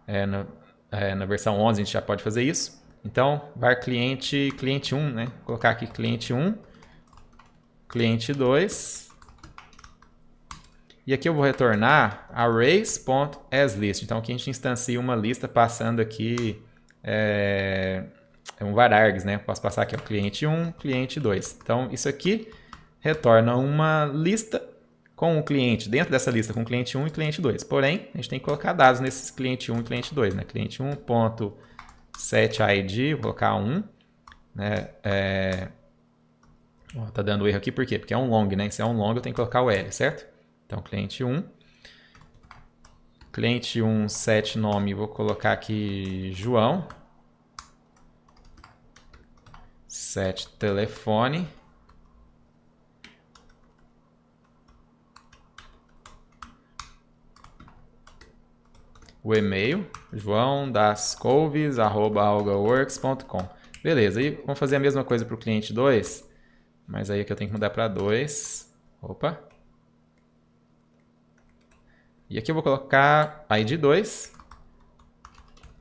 Na versão 11 a gente já pode fazer isso. Então var cliente, cliente 1, né? Vou colocar aqui cliente 1, cliente 2. E aqui eu vou retornar arrays.aslist. Então aqui a gente instancia uma lista passando aqui um var args, né? Posso passar aqui, ó, cliente 1, cliente 2. Então, isso aqui retorna uma lista com o cliente, dentro dessa lista com cliente 1 e cliente 2. Porém, a gente tem que colocar dados nesses cliente 1 e cliente 2, né? Cliente 1.setID, vou colocar 1, né? Tá dando erro aqui, por quê? Porque é um long, né? Se é um long, eu tenho que colocar o L, certo? Então, cliente 1. Cliente 1, set nome, vou colocar aqui João. Set telefone. O e-mail, joão.dascouves@algaworks.com. Beleza, e vamos fazer a mesma coisa para o cliente 2, mas aí aqui eu tenho que mudar para 2. Opa. E aqui eu vou colocar ID 2,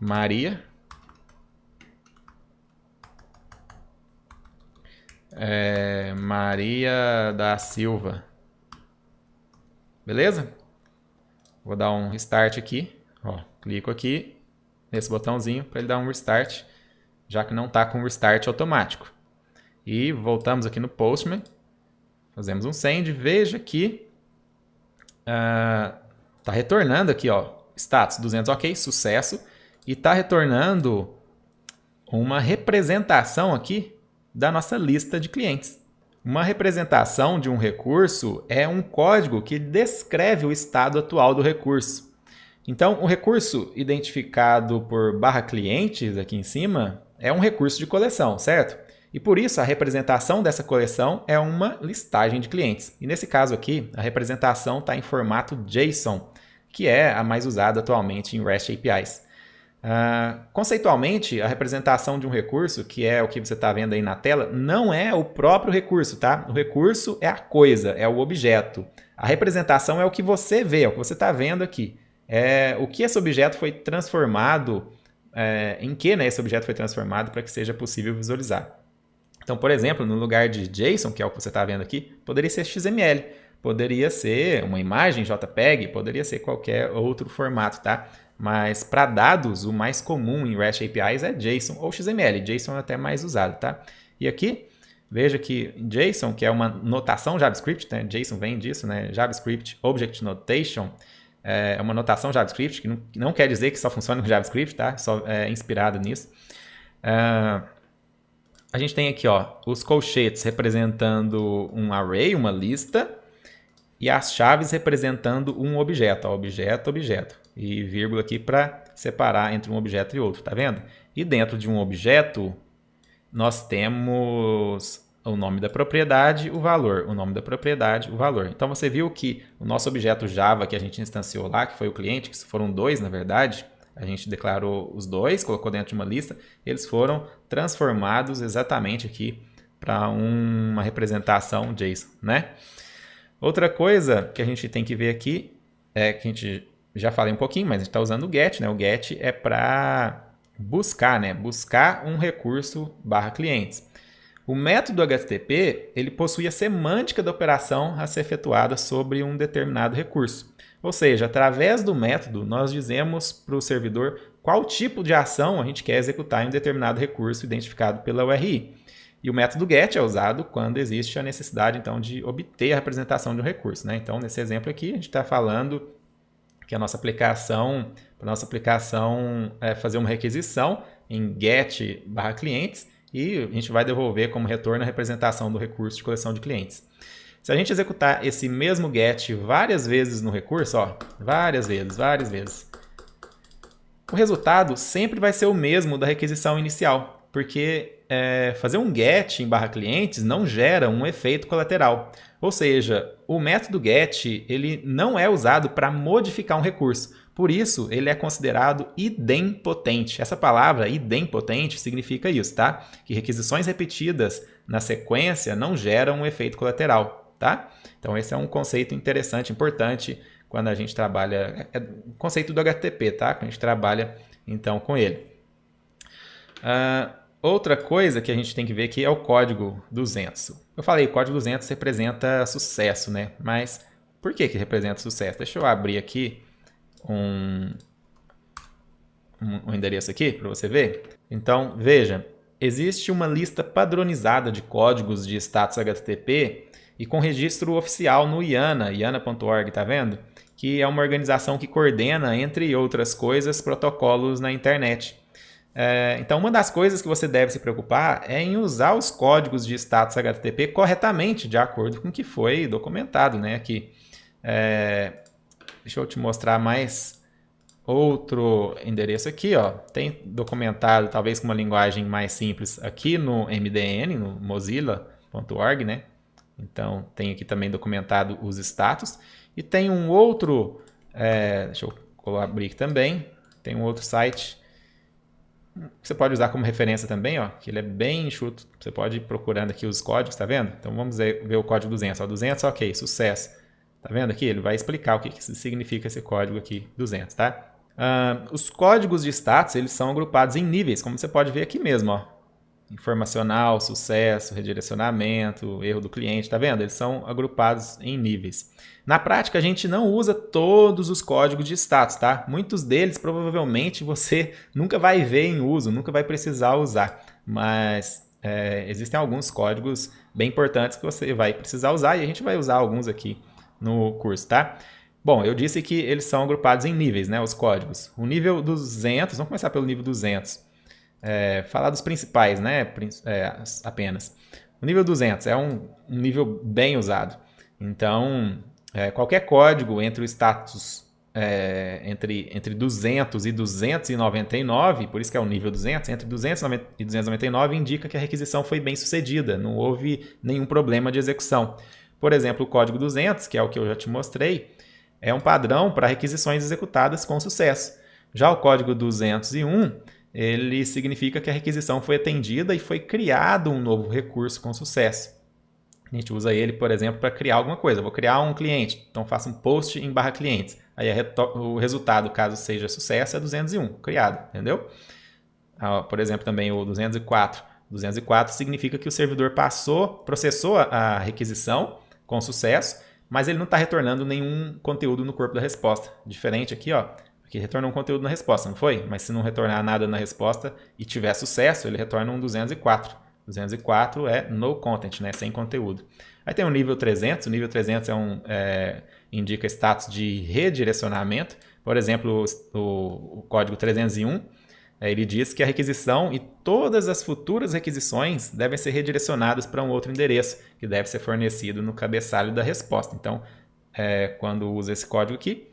Maria. Maria da Silva. Beleza? Vou dar um restart aqui. Ó, clico aqui nesse botãozinho para ele dar um restart, já que não está com restart automático. E voltamos aqui no Postman. Fazemos um send. Veja que está retornando aqui, ó, status 200 ok, sucesso. E está retornando uma representação aqui da nossa lista de clientes. Uma representação de um recurso é um código que descreve o estado atual do recurso. Então, o recurso identificado por /clientes aqui em cima é um recurso de coleção, certo? E por isso a representação dessa coleção é uma listagem de clientes. E nesse caso aqui, a representação está em formato JSON, que é a mais usada atualmente em REST APIs. Conceitualmente, a representação de um recurso, que é o que você está vendo aí na tela, não é o próprio recurso, tá? O recurso é a coisa, é o objeto. A representação é o que você vê, é o que você está vendo aqui. É o que esse objeto foi transformado, em que, né, esse objeto foi transformado para que seja possível visualizar. Então, por exemplo, no lugar de JSON, que é o que você está vendo aqui, poderia ser XML, poderia ser uma imagem JPEG, poderia ser qualquer outro formato, tá? Mas para dados, o mais comum em REST APIs é JSON ou XML. JSON é até mais usado, tá? E aqui Veja que JSON, que é uma notação JavaScript, né? JSON vem disso, né? JavaScript Object Notation, é uma notação JavaScript, que não quer dizer que só funciona com JavaScript, tá? Só é inspirado nisso. A gente tem aqui, ó, os colchetes representando um array, uma lista, e as chaves representando um objeto, ó, objeto, objeto. E vírgula aqui para separar entre um objeto e outro, tá vendo? E dentro de um objeto, nós temos o nome da propriedade, o valor. O nome da propriedade, o valor. Então, você viu que o nosso objeto Java que a gente instanciou lá, que foi o cliente, que foram dois, na verdade, a gente declarou os dois, colocou dentro de uma lista, eles foram transformados exatamente aqui para uma representação JSON, né? Outra coisa que a gente tem que ver aqui é que a gente já falei um pouquinho, mas a gente está usando o GET, né? O GET é para buscar, né? Buscar um recurso / clientes. O método HTTP, ele possui a semântica da operação a ser efetuada sobre um determinado recurso. Ou seja, através do método, nós dizemos para o servidor qual tipo de ação a gente quer executar em um determinado recurso identificado pela URI. E o método GET é usado quando existe a necessidade, então, de obter a representação de um recurso, né? Então, nesse exemplo aqui, a gente está falando que a nossa aplicação, é fazer uma requisição em GET / clientes e a gente vai devolver como retorno a representação do recurso de coleção de clientes. Se a gente executar esse mesmo GET várias vezes no recurso, ó, várias vezes, o resultado sempre vai ser o mesmo da requisição inicial, porque fazer um GET em / clientes não gera um efeito colateral. Ou seja, o método GET ele não é usado para modificar um recurso. Por isso, ele é considerado idempotente. Essa palavra idempotente significa isso, tá? Que requisições repetidas na sequência não geram um efeito colateral, tá? Então, esse é um conceito interessante, importante, quando a gente trabalha... É o conceito do HTTP, tá? Quando a gente trabalha, então, com ele. Outra coisa que a gente tem que ver aqui é o código 200. Eu falei, o código 200 representa sucesso, né? Mas por que representa sucesso? Deixa eu abrir aqui um endereço aqui para você ver. Então, veja, existe uma lista padronizada de códigos de status HTTP e com registro oficial no IANA, iana.org, tá vendo? Que é uma organização que coordena, entre outras coisas, protocolos na internet. Então, uma das coisas que você deve se preocupar é em usar os códigos de status HTTP corretamente, de acordo com o que foi documentado, né, aqui. Deixa eu te mostrar mais outro endereço aqui, ó. Tem documentado, talvez com uma linguagem mais simples, aqui no MDN, no mozilla.org, né? Então, tem aqui também documentado os status. E tem um outro, deixa eu abrir aqui também, tem um outro site você pode usar como referência também, ó, que ele é bem enxuto. Você pode ir procurando aqui os códigos, tá vendo? Então vamos ver o código 200. Ó, 200, ok, sucesso. Tá vendo aqui? Ele vai explicar o que significa esse código aqui, 200, tá? Os códigos de status, eles são agrupados em níveis, como você pode ver aqui mesmo, ó. Informacional, sucesso, redirecionamento, erro do cliente, tá vendo? Eles são agrupados em níveis. Na prática, a gente não usa todos os códigos de status, tá? Muitos deles, provavelmente, você nunca vai ver em uso, nunca vai precisar usar. Mas existem alguns códigos bem importantes que você vai precisar usar e a gente vai usar alguns aqui no curso, tá? Bom, eu disse que eles são agrupados em níveis, né? Os códigos. O nível 200, vamos começar pelo nível 200. Falar dos principais, né? Apenas. O nível 200 é um nível bem usado. Então, qualquer código entre o status entre 200 e 299, por isso que é o nível 200, entre 200 e 299 indica que a requisição foi bem sucedida, não houve nenhum problema de execução. Por exemplo, o código 200, que é o que eu já te mostrei, é um padrão para requisições executadas com sucesso. Já o código 201, ele significa que a requisição foi atendida e foi criado um novo recurso com sucesso. A gente usa ele, por exemplo, para criar alguma coisa. Eu vou criar um cliente, então faço um post em / clientes. Aí o resultado, caso seja sucesso, é 201, criado, entendeu? Por exemplo, também o 204. 204 significa que o servidor processou a requisição com sucesso, mas ele não está retornando nenhum conteúdo no corpo da resposta. Diferente aqui, ó, aqui retornou um conteúdo na resposta, não foi? Mas se não retornar nada na resposta e tiver sucesso, ele retorna um 204. 204 é no content, né? Sem conteúdo. Aí tem o nível 300. O nível 300 indica status de redirecionamento. Por exemplo, o código 301, ele diz que a requisição e todas as futuras requisições devem ser redirecionadas para um outro endereço, que deve ser fornecido no cabeçalho da resposta. Então, quando usa esse código aqui,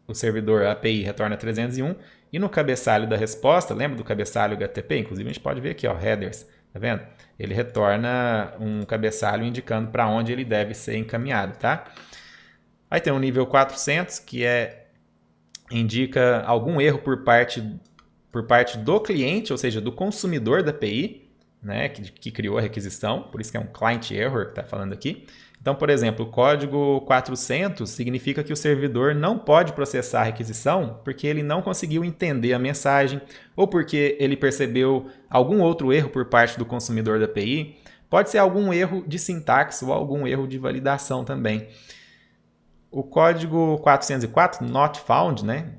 o servidor API retorna 301 e no cabeçalho da resposta, lembra do cabeçalho HTTP? Inclusive a gente pode ver aqui, ó, headers, tá vendo? Ele retorna um cabeçalho indicando para onde ele deve ser encaminhado, tá? Aí tem o nível 400, que indica algum erro por parte do cliente, ou seja, do consumidor da API, né, que criou a requisição, por isso que é um client error que está falando aqui. Então, por exemplo, o código 400 significa que o servidor não pode processar a requisição porque ele não conseguiu entender a mensagem ou porque ele percebeu algum outro erro por parte do consumidor da API. Pode ser algum erro de sintaxe ou algum erro de validação também. O código 404, not found, né,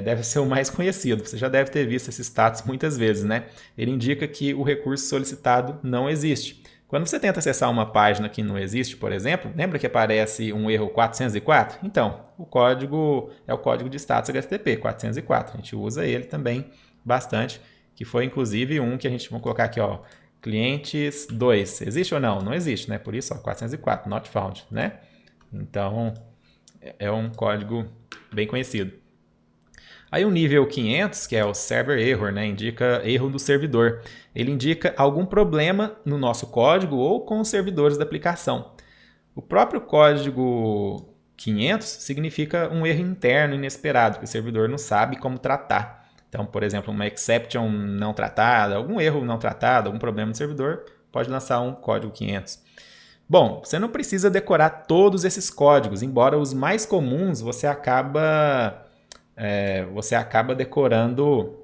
deve ser o mais conhecido. Você já deve ter visto esse status muitas vezes, né? Ele indica que o recurso solicitado não existe. Quando você tenta acessar uma página que não existe, por exemplo, lembra que aparece um erro 404? Então, o código é o código de status HTTP 404. A gente usa ele também bastante, que foi inclusive um que a gente vai colocar aqui, ó, clientes 2. Existe ou não? Não existe, né? Por isso, ó, 404, not found, né? Então, é um código bem conhecido. Aí o nível 500, que é o server error, né, indica erro do servidor. Ele indica algum problema no nosso código ou com os servidores da aplicação. O próprio código 500 significa um erro interno inesperado, que o servidor não sabe como tratar. Então, por exemplo, uma exception não tratada, algum erro não tratado, algum problema no servidor, pode lançar um código 500. Bom, você não precisa decorar todos esses códigos, embora os mais comuns você acaba decorando.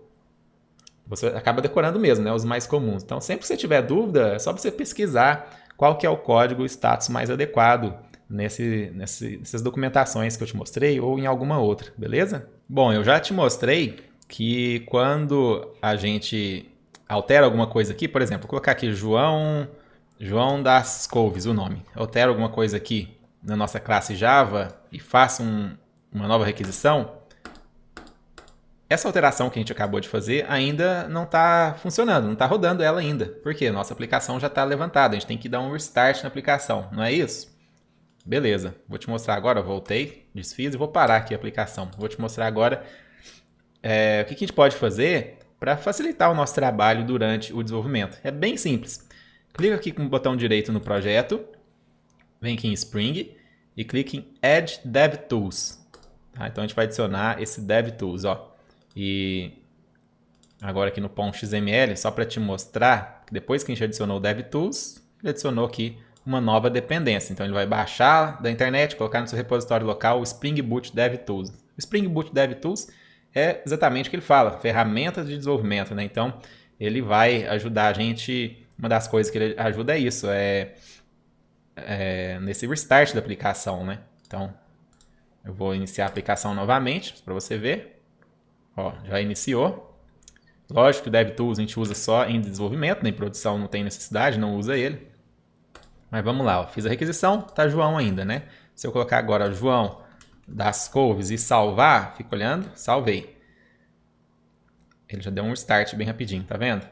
Você acaba decorando mesmo, né? Os mais comuns. Então, sempre que você tiver dúvida, é só você pesquisar qual que é o código status mais adequado nessas documentações que eu te mostrei ou em alguma outra, beleza? Bom, eu já te mostrei que quando a gente altera alguma coisa aqui, por exemplo, vou colocar aqui João das Couves, o nome. Altera alguma coisa aqui na nossa classe Java e faça uma nova requisição. Essa alteração que a gente acabou de fazer ainda não está funcionando, não está rodando ela ainda. Por quê? Nossa aplicação já está levantada, a gente tem que dar um restart na aplicação, não é isso? Beleza, vou te mostrar agora, voltei, desfiz e vou parar aqui a aplicação. Vou te mostrar agora o que a gente pode fazer para facilitar o nosso trabalho durante o desenvolvimento. É bem simples. Clica aqui com o botão direito no projeto, vem aqui em Spring e clique em Add DevTools. Tá? Então a gente vai adicionar esse DevTools, ó. E agora aqui no .xml, só para te mostrar que depois que a gente adicionou o DevTools, ele adicionou aqui uma nova dependência. Então ele vai baixar da internet, colocar no seu repositório local o Spring Boot DevTools. O Spring Boot DevTools é exatamente o que ele fala, ferramentas de desenvolvimento, né? Então ele vai ajudar a gente, uma das coisas que ele ajuda é isso, nesse restart da aplicação, né? Então eu vou iniciar a aplicação novamente para você ver. Ó, já iniciou. Lógico que o DevTools a gente usa só em desenvolvimento, né? Em produção não tem necessidade, não usa ele. Mas vamos lá, ó. Fiz a requisição, tá João ainda, né? Se eu colocar agora João das Couves e salvar, fica olhando, salvei. Ele já deu um restart bem rapidinho, tá vendo?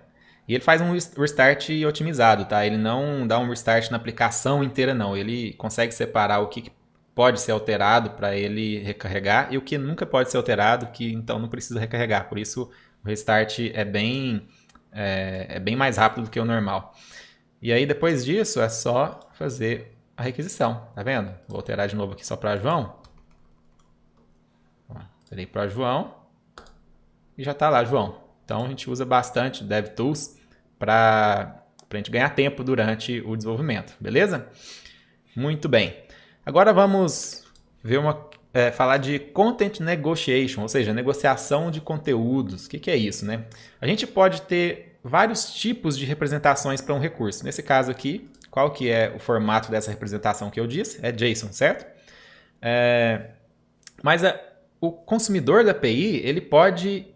E ele faz um restart otimizado, tá? Ele não dá um restart na aplicação inteira, não. Ele consegue separar o que pode ser alterado para ele recarregar e o que nunca pode ser alterado, que então não precisa recarregar. Por isso o restart é bem mais rápido do que o normal. E aí depois disso é só fazer a requisição, tá vendo? Vou alterar de novo aqui só para João. Alterei para João e já está lá João. Então a gente usa bastante DevTools para a gente ganhar tempo durante o desenvolvimento, beleza? Muito bem. Agora vamos ver falar de Content Negotiation, ou seja, negociação de conteúdos. O que é isso, né? A gente pode ter vários tipos de representações para um recurso. Nesse caso aqui, qual que é o formato dessa representação que eu disse? É JSON, certo? Mas o consumidor da API, ele pode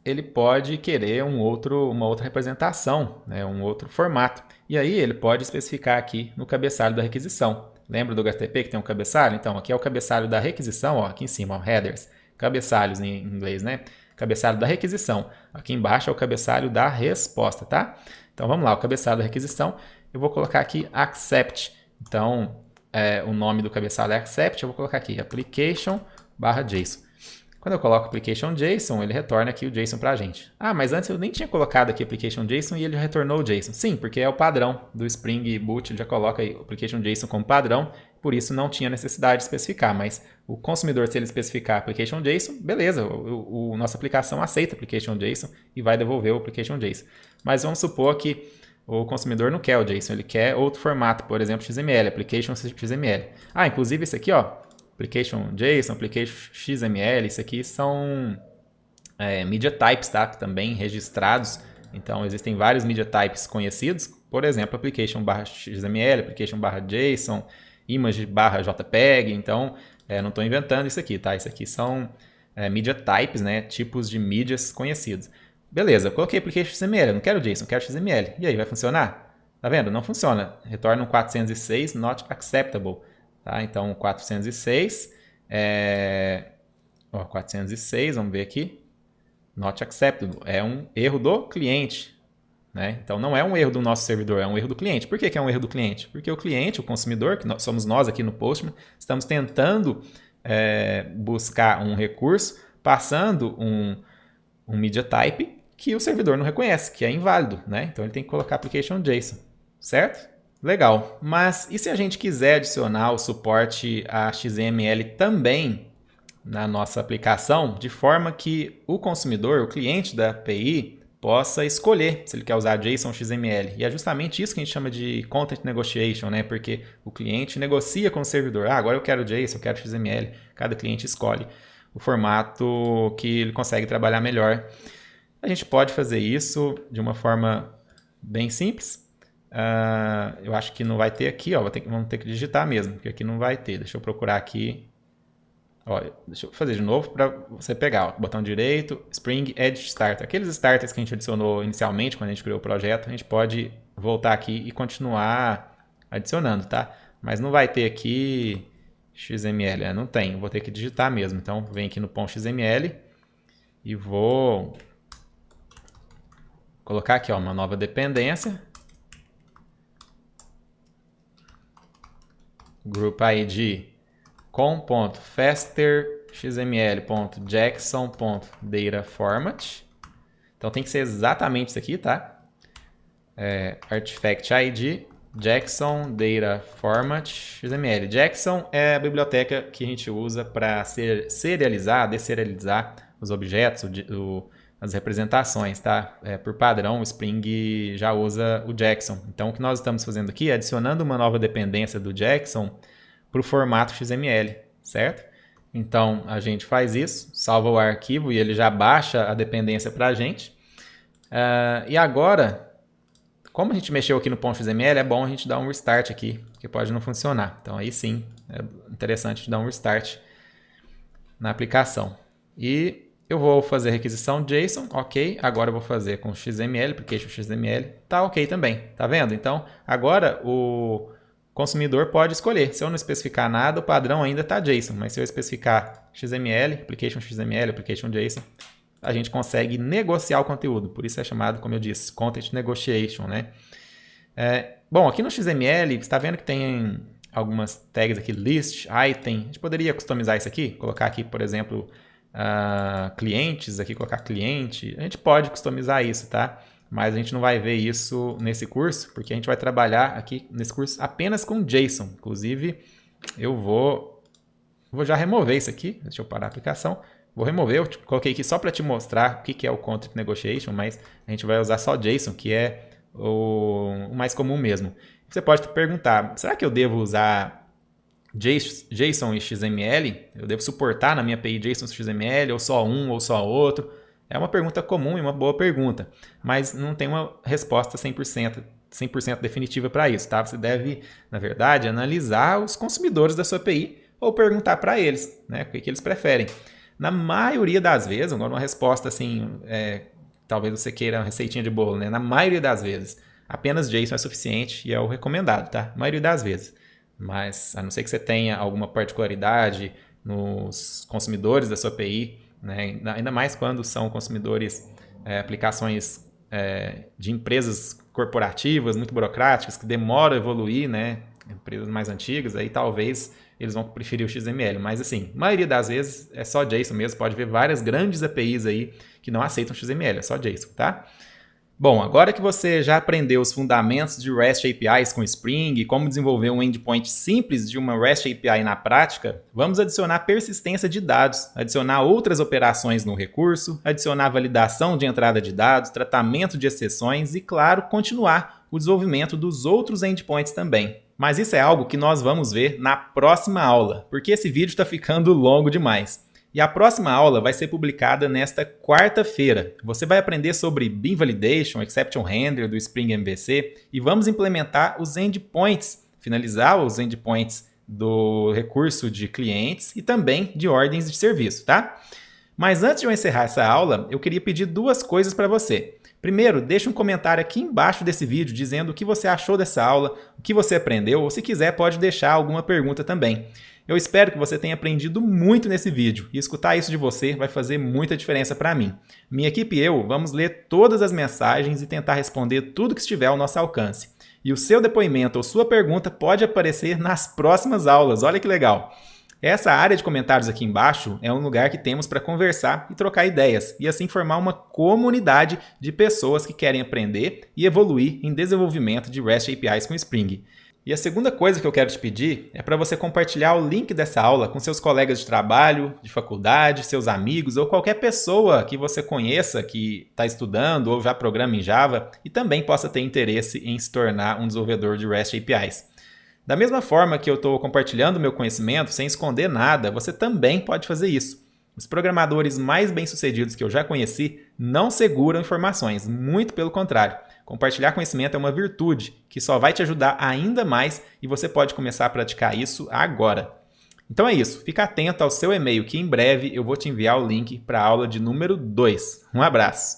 ele pode querer uma outra representação, né, um outro formato. E aí ele pode especificar aqui no cabeçalho da requisição. Lembra do HTTP que tem um cabeçalho? Então, aqui é o cabeçalho da requisição, ó, aqui em cima, ó, headers, cabeçalhos em inglês, né? Cabeçalho da requisição. Aqui embaixo é o cabeçalho da resposta, tá? Então, vamos lá, o cabeçalho da requisição. Eu vou colocar aqui accept. Então, o nome do cabeçalho é accept, eu vou colocar aqui application/JSON. Quando eu coloco application.json, ele retorna aqui o JSON para a gente. Ah, mas antes eu nem tinha colocado aqui application.json e ele retornou o JSON. Sim, porque é o padrão do Spring Boot, ele já coloca aí application.json como padrão, por isso não tinha necessidade de especificar, mas o consumidor, se ele especificar application.json, beleza, nossa aplicação aceita application.json e vai devolver o application.json. Mas vamos supor que o consumidor não quer o JSON, ele quer outro formato, por exemplo, XML, application.xml. Ah, inclusive esse aqui, ó, application.json, application.xml, isso aqui são media types, tá? Também registrados. Então, existem vários media types conhecidos, por exemplo, application/xml, application/json, image/jpeg. Então, não estou inventando isso aqui, tá? Isso aqui são media types, né? Tipos de mídias conhecidos. Beleza, coloquei application.xml, não quero JSON, quero XML. E aí, vai funcionar? Tá vendo? Não funciona. Retorna um 406 not acceptable. Tá? Então, 406, 406, vamos ver aqui, not acceptable, é um erro do cliente, né? Então, não é um erro do nosso servidor, é um erro do cliente. Por que é um erro do cliente? Porque o cliente, o consumidor, que somos nós aqui no Postman, estamos tentando buscar um recurso, passando um media type que o servidor não reconhece, que é inválido, né? Então, ele tem que colocar application.json, certo? Legal, mas e se a gente quiser adicionar o suporte a XML também na nossa aplicação, de forma que o consumidor, o cliente da API, possa escolher se ele quer usar JSON ou XML. E é justamente isso que a gente chama de Content Negotiation, né? Porque o cliente negocia com o servidor. Ah, agora eu quero JSON, eu quero XML. Cada cliente escolhe o formato que ele consegue trabalhar melhor. A gente pode fazer isso de uma forma bem simples. Eu acho que não vai ter aqui, ó, vamos ter que digitar mesmo, porque aqui não vai ter. Deixa eu procurar aqui. Olha, deixa eu fazer de novo para você pegar. Ó, botão direito, Spring Edge Starter. Aqueles starters que a gente adicionou inicialmente, quando a gente criou o projeto, a gente pode voltar aqui e continuar adicionando, tá? Mas não vai ter aqui XML, não tem. Vou ter que digitar mesmo. Então, vem aqui no .xml e vou colocar aqui, ó, uma nova dependência. Group ID com.faster.xml.jackson.dataformat. Então tem que ser exatamente isso aqui, tá? Artifact ID Jackson Data Format XML. Jackson é a biblioteca que a gente usa para serializar, deserializar os objetos, as representações, tá? Por padrão, o Spring já usa o Jackson. Então, o que nós estamos fazendo aqui é adicionando uma nova dependência do Jackson para o formato XML, certo? Então, a gente faz isso, salva o arquivo e ele já baixa a dependência para a gente. E agora, como a gente mexeu aqui no .xml, é bom a gente dar um restart aqui, que pode não funcionar. Então, aí sim, é interessante dar um restart na aplicação. E eu vou fazer requisição JSON, ok. Agora eu vou fazer com XML, application XML, tá ok também, tá vendo? Então, agora o consumidor pode escolher. Se eu não especificar nada, o padrão ainda está JSON, mas se eu especificar XML, application XML, application JSON, a gente consegue negociar o conteúdo. Por isso é chamado, como eu disse, Content Negotiation, né? Bom, aqui no XML, você está vendo que tem algumas tags aqui, list, item. A gente poderia customizar isso aqui, colocar aqui, por exemplo, clientes, aqui colocar cliente. A gente pode customizar isso, tá? Mas a gente não vai ver isso nesse curso, porque a gente vai trabalhar aqui nesse curso apenas com JSON. Inclusive, eu vou já remover isso aqui. Deixa eu parar a aplicação. Vou remover, eu coloquei aqui só para te mostrar o que é o Content Negotiation, mas a gente vai usar só JSON, que é o mais comum mesmo. Você pode perguntar, será que eu devo usar JSON e XML? Eu devo suportar na minha API JSON e XML, ou só um, ou só outro? É uma pergunta comum e uma boa pergunta, mas não tem uma resposta 100% definitiva para isso, tá? Você deve, na verdade, analisar os consumidores da sua API ou perguntar para eles, né, o que eles preferem. Na maioria das vezes, agora uma resposta assim, talvez você queira uma receitinha de bolo, né? Na maioria das vezes, apenas JSON é suficiente e é o recomendado, tá? Na maioria das vezes. Mas, a não ser que você tenha alguma particularidade nos consumidores da sua API, né? Ainda mais quando são consumidores, aplicações de empresas corporativas, muito burocráticas, que demoram a evoluir, né? Empresas mais antigas, aí talvez eles vão preferir o XML. Mas assim, a maioria das vezes é só JSON mesmo. Pode ver várias grandes APIs aí que não aceitam XML, é só JSON, tá? Bom, agora que você já aprendeu os fundamentos de REST APIs com Spring e como desenvolver um endpoint simples de uma REST API na prática, vamos adicionar persistência de dados, adicionar outras operações no recurso, adicionar validação de entrada de dados, tratamento de exceções e, claro, continuar o desenvolvimento dos outros endpoints também. Mas isso é algo que nós vamos ver na próxima aula, porque esse vídeo está ficando longo demais. E a próxima aula vai ser publicada nesta quarta-feira. Você vai aprender sobre Bean Validation, Exception Handler do Spring MVC e vamos implementar os endpoints, finalizar os endpoints do recurso de clientes e também de ordens de serviço, tá? Mas antes de eu encerrar essa aula, eu queria pedir duas coisas para você. Primeiro, deixe um comentário aqui embaixo desse vídeo dizendo o que você achou dessa aula, o que você aprendeu, ou se quiser pode deixar alguma pergunta também. Eu espero que você tenha aprendido muito nesse vídeo e escutar isso de você vai fazer muita diferença para mim. Minha equipe e eu vamos ler todas as mensagens e tentar responder tudo que estiver ao nosso alcance. E o seu depoimento ou sua pergunta pode aparecer nas próximas aulas, olha que legal! Essa área de comentários aqui embaixo é um lugar que temos para conversar e trocar ideias e assim formar uma comunidade de pessoas que querem aprender e evoluir em desenvolvimento de REST APIs com Spring. E a segunda coisa que eu quero te pedir é para você compartilhar o link dessa aula com seus colegas de trabalho, de faculdade, seus amigos ou qualquer pessoa que você conheça que está estudando ou já programa em Java e também possa ter interesse em se tornar um desenvolvedor de REST APIs. Da mesma forma que eu estou compartilhando meu conhecimento sem esconder nada, você também pode fazer isso. Os programadores mais bem-sucedidos que eu já conheci não seguram informações, muito pelo contrário. Compartilhar conhecimento é uma virtude que só vai te ajudar ainda mais e você pode começar a praticar isso agora. Então é isso, fica atento ao seu e-mail que em breve eu vou te enviar o link para a aula de número 2. Um abraço!